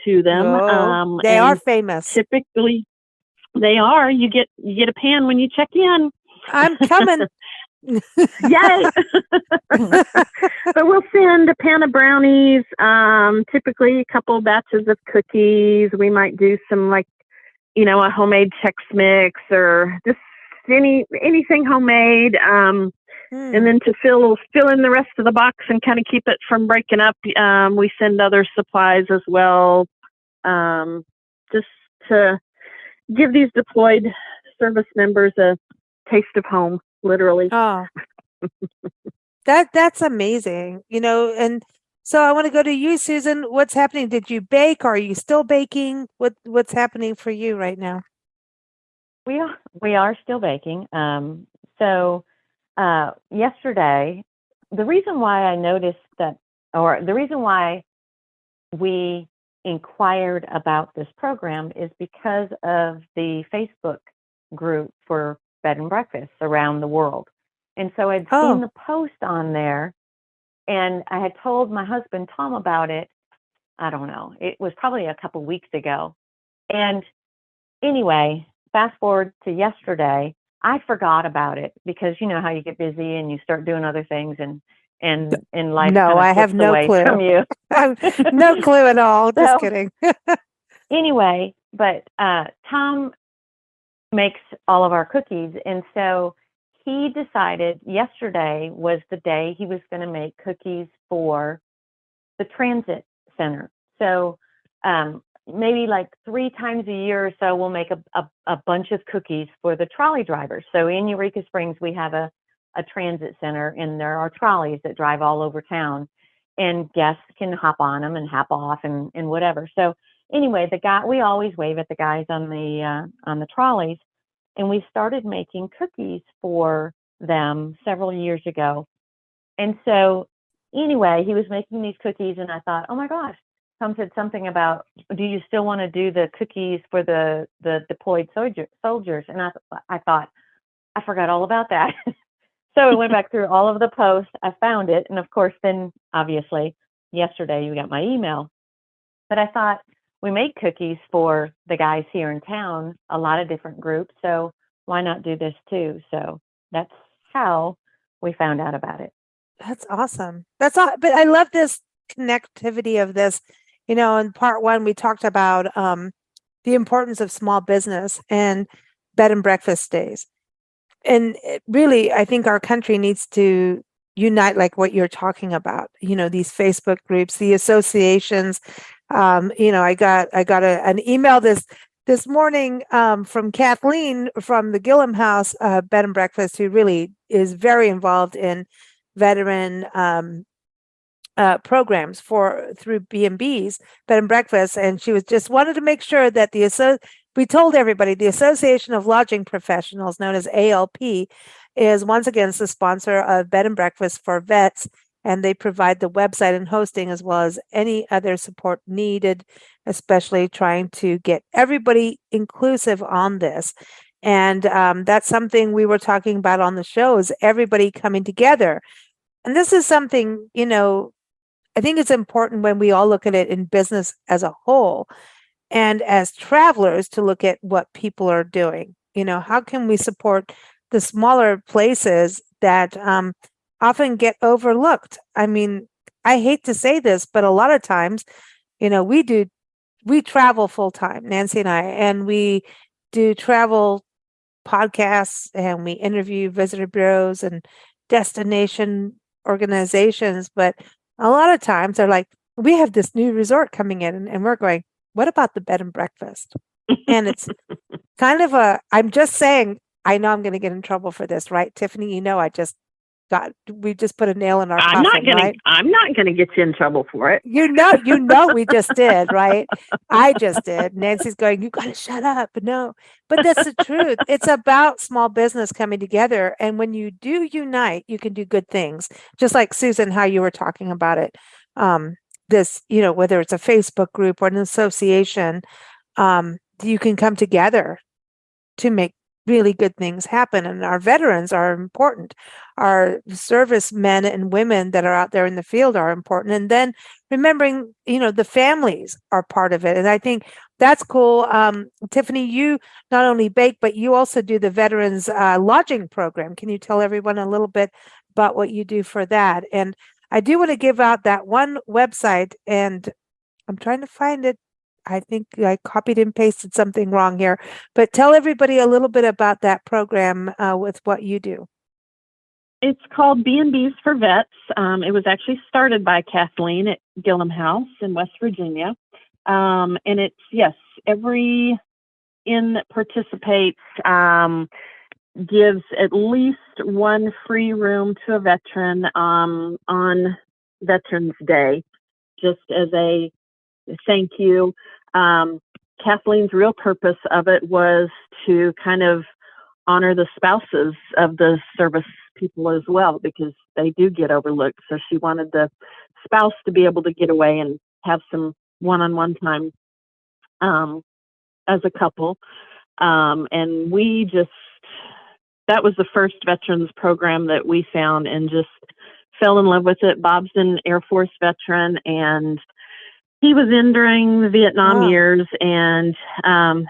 to them. Oh, they are famous. Typically, they are. You get a pan when you check in. I'm coming. Yay! But we'll send a pan of brownies, typically a couple batches of cookies. We might do some a homemade Chex Mix or just anything homemade. And then to fill in the rest of the box and kind of keep it from breaking up, we send other supplies as well, just to give these deployed service members a taste of home, literally. Oh, that's amazing. And so I want to go to you, Susan. What's happening? Did you bake? Are you still baking? What's happening for you right now? We are still baking. So yesterday, the reason why I noticed that, or the reason why we inquired about this program is because of the Facebook group for bed and breakfasts around the world. And so I'd seen the post on there, and I had told my husband, Tom, about it. I don't know. It was probably a couple weeks ago. And anyway, fast forward to yesterday, I forgot about it because you know how you get busy and you start doing other things and life No, I have no clue from you. No clue at all. Just kidding. Anyway, but Tom makes all of our cookies, and so he decided yesterday was the day he was going to make cookies for the transit center. So maybe like 3 times a year or so, we'll make a bunch of cookies for the trolley drivers. So in Eureka Springs, we have a transit center, and there are trolleys that drive all over town, and guests can hop on them and hop off and whatever. So anyway, we always wave at the guys on the trolleys, and we started making cookies for them several years ago. And so anyway, he was making these cookies, and I thought, oh my gosh, Tom said something about, do you still want to do the cookies for the deployed soldiers? And I thought, I forgot all about that. So I went back through all of the posts. I found it. And of course, then obviously yesterday you got my email. But I thought, we make cookies for the guys here in town, a lot of different groups. So why not do this too? So that's how we found out about it. That's awesome. That's all. But I love this connectivity of this. You know, in part 1, we talked about the importance of small business and bed and breakfast days. And really, I think our country needs to unite, like what you're talking about, you know, these Facebook groups, the associations. You know, I got an email this morning from Kathleen from the Gillum House Bed and Breakfast, who really is very involved in veteran programs through B&B's Bed and Breakfast, and she was just wanted to make sure that we told everybody the Association of Lodging Professionals, known as ALP, is once again the sponsor of Bed and Breakfast for vets, and they provide the website and hosting as well as any other support needed, especially trying to get everybody inclusive on this. And that's something we were talking about on the show, is everybody coming together. And this is something, you know, I think it's important when we all look at it in business as a whole and as travelers to look at what people are doing. You know, how can we support the smaller places that often get overlooked? I mean, I hate to say this, but a lot of times, you know, we travel full time, Nancy and I, and we do travel podcasts, and we interview visitor bureaus and destination organizations. But a lot of times they're like, we have this new resort coming in, and we're going, what about the bed and breakfast? And it's kind of I'm just saying, I know I'm going to get in trouble for this, right, Tiffany? You know, we just put a nail in our coffin, right? I'm not going to get you in trouble for it. You know, we just did, right? I just did. Nancy's going, you got to shut up. No, but that's the truth. It's about small business coming together. And when you do unite, you can do good things. Just like Susan, how you were talking about it. This, you know, whether it's a Facebook group or an association, you can come together to make really good things happen. And our veterans are important. Our service men and women that are out there in the field are important. And then remembering, you know, the families are part of it. And I think that's cool. Tiffany, you not only bake, but you also do the veterans lodging program. Can you tell everyone a little bit about what you do for that? And I do want to give out that one website, and I'm trying to find it. I think I copied and pasted something wrong here, but tell everybody a little bit about that program with what you do. It's called B&B's for Vets. It was actually started by Kathleen at Gillum House in West Virginia. And it's, yes, every inn that participates gives at least one free room to a veteran on Veterans Day, just as a thank you. Kathleen's real purpose of it was to kind of honor the spouses of the service people as well, because they do get overlooked. So she wanted the spouse to be able to get away and have some one-on-one time as a couple. And that was the first veterans program that we found and just fell in love with it. Bob's an Air Force veteran, and he was in during the Vietnam years, and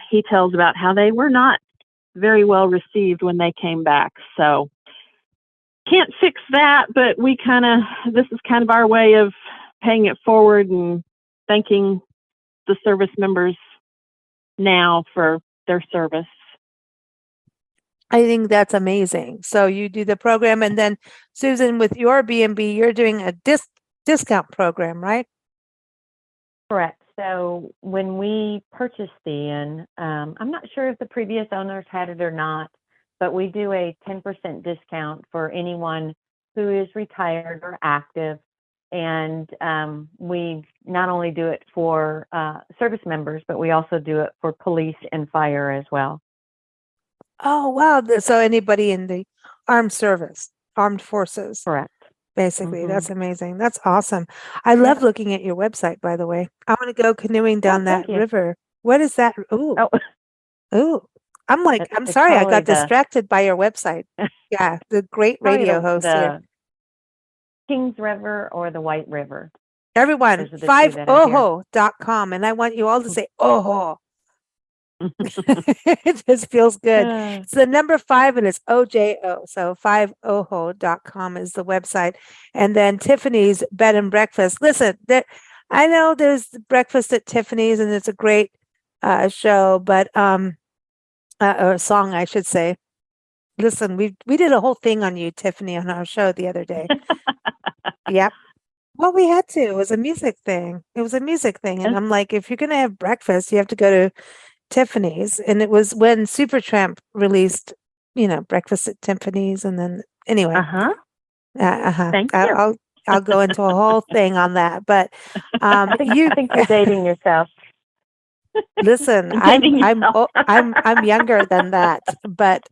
he tells about how they were not very well received when they came back. So can't fix that, but this is kind of our way of paying it forward and thanking the service members now for their service. I think that's amazing. So you do the program, and then Susan, with your B&B, you're doing a discount program, right? Correct. So when we purchased the inn, I'm not sure if the previous owners had it or not, but we do a 10% discount for anyone who is retired or active. And we not only do it for service members, but we also do it for police and fire as well. Oh, wow. So anybody in the armed forces. Correct. Basically, that's amazing. That's awesome. I love looking at your website, by the way. I want to go canoeing down that river. What is that? Ooh. Ooh. I'm sorry, I got distracted by your website. Yeah, the great radio host here. Kings River or the White River. Everyone, 5oho.com. And I want you all to say, oho. It just feels good. It's the number 5 and it's OJO. So 5oho.com is the website. And then Tiffany's Bed and Breakfast. Listen, I know there's breakfast at Tiffany's and it's a great show, but or song, I should say. Listen, we did a whole thing on you, Tiffany, on our show the other day. Yep. Well, we had to. It was a music thing. And I'm like, if you're going to have breakfast, you have to go to Tiffany's. And it was when Supertramp released, Breakfast at Tiffany's. And then anyway. Thank you. I'll go into a whole thing on that. But I think you're dating yourself. Listen, I'm younger than that, but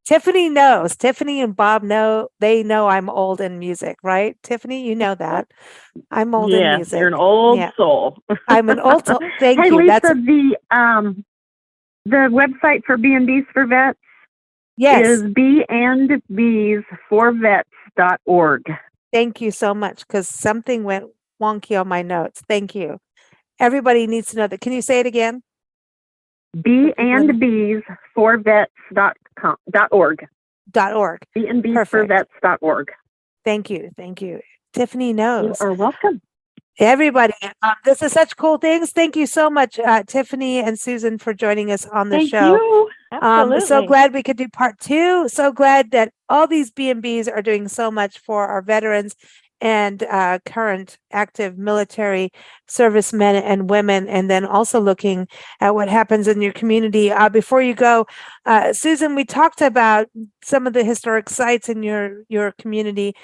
Tiffany knows. Tiffany and Bob know. They know I'm old in music, right? Tiffany, you know that. I'm old in music. You're an old soul. I'm an old soul. Thank hey, you. Lisa, the website for B&Bs for Vets is bandbsforvets.org. Thank you so much, because something went wonky on my notes. Thank you. Everybody needs to know that. Can you say it again? bandbsforvets.org. bandbsforvets.org. Thank you. Tiffany knows. You are welcome. Everybody, this is such cool things. Thank you so much, Tiffany and Susan, for joining us on the show. Thank you. Absolutely. So glad we could do part 2. So glad that all these B&Bs are doing so much for our veterans and current active military servicemen and women, and then also looking at what happens in your community. Before you go, Susan, we talked about some of the historic sites in your community,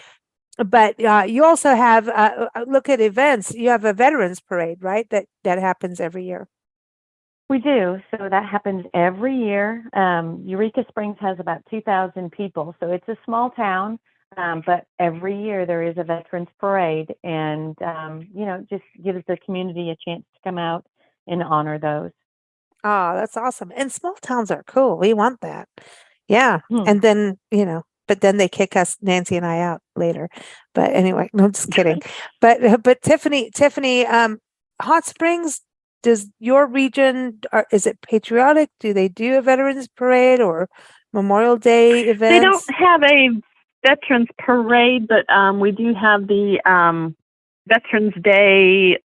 but you also have look at events. You have a veterans parade, right? That happens every year. We do. So that happens every year. Eureka Springs has about 2,000 people, so it's a small town. But every year there is a veterans parade, and just gives the community a chance to come out and honor those. Oh, that's awesome. And small towns are cool. We want that. Yeah. And then, but then they kick us, Nancy and I, out later. But anyway, no, just kidding. But Tiffany, Hot Springs, does your region, is it patriotic? Do they do a veterans parade or Memorial Day events? They don't have a Veterans Parade, but we do have the Veterans Day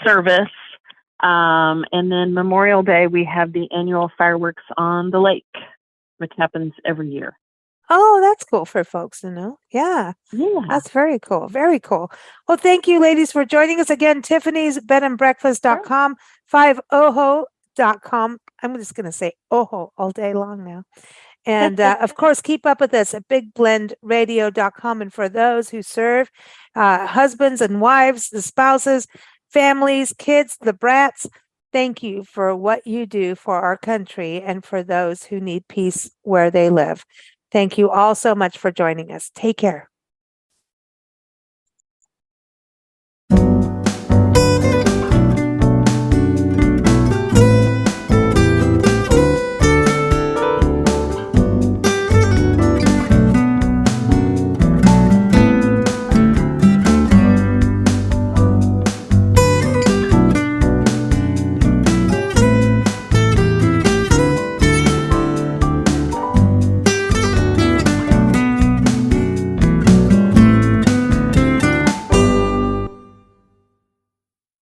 service, and then Memorial Day we have the annual fireworks on the lake, which happens every year. Oh, that's cool for folks to know. Yeah, that's very cool. Very cool. Well, thank you, ladies, for joining us again. Tiffany's bedandbreakfast.com, 5oho.com. I'm just going to say oho all day long now. And of course, keep up with us at bigblendradio.com. And for those who serve, husbands and wives, the spouses, families, kids, the brats, thank you for what you do for our country and for those who need peace where they live. Thank you all so much for joining us. Take care.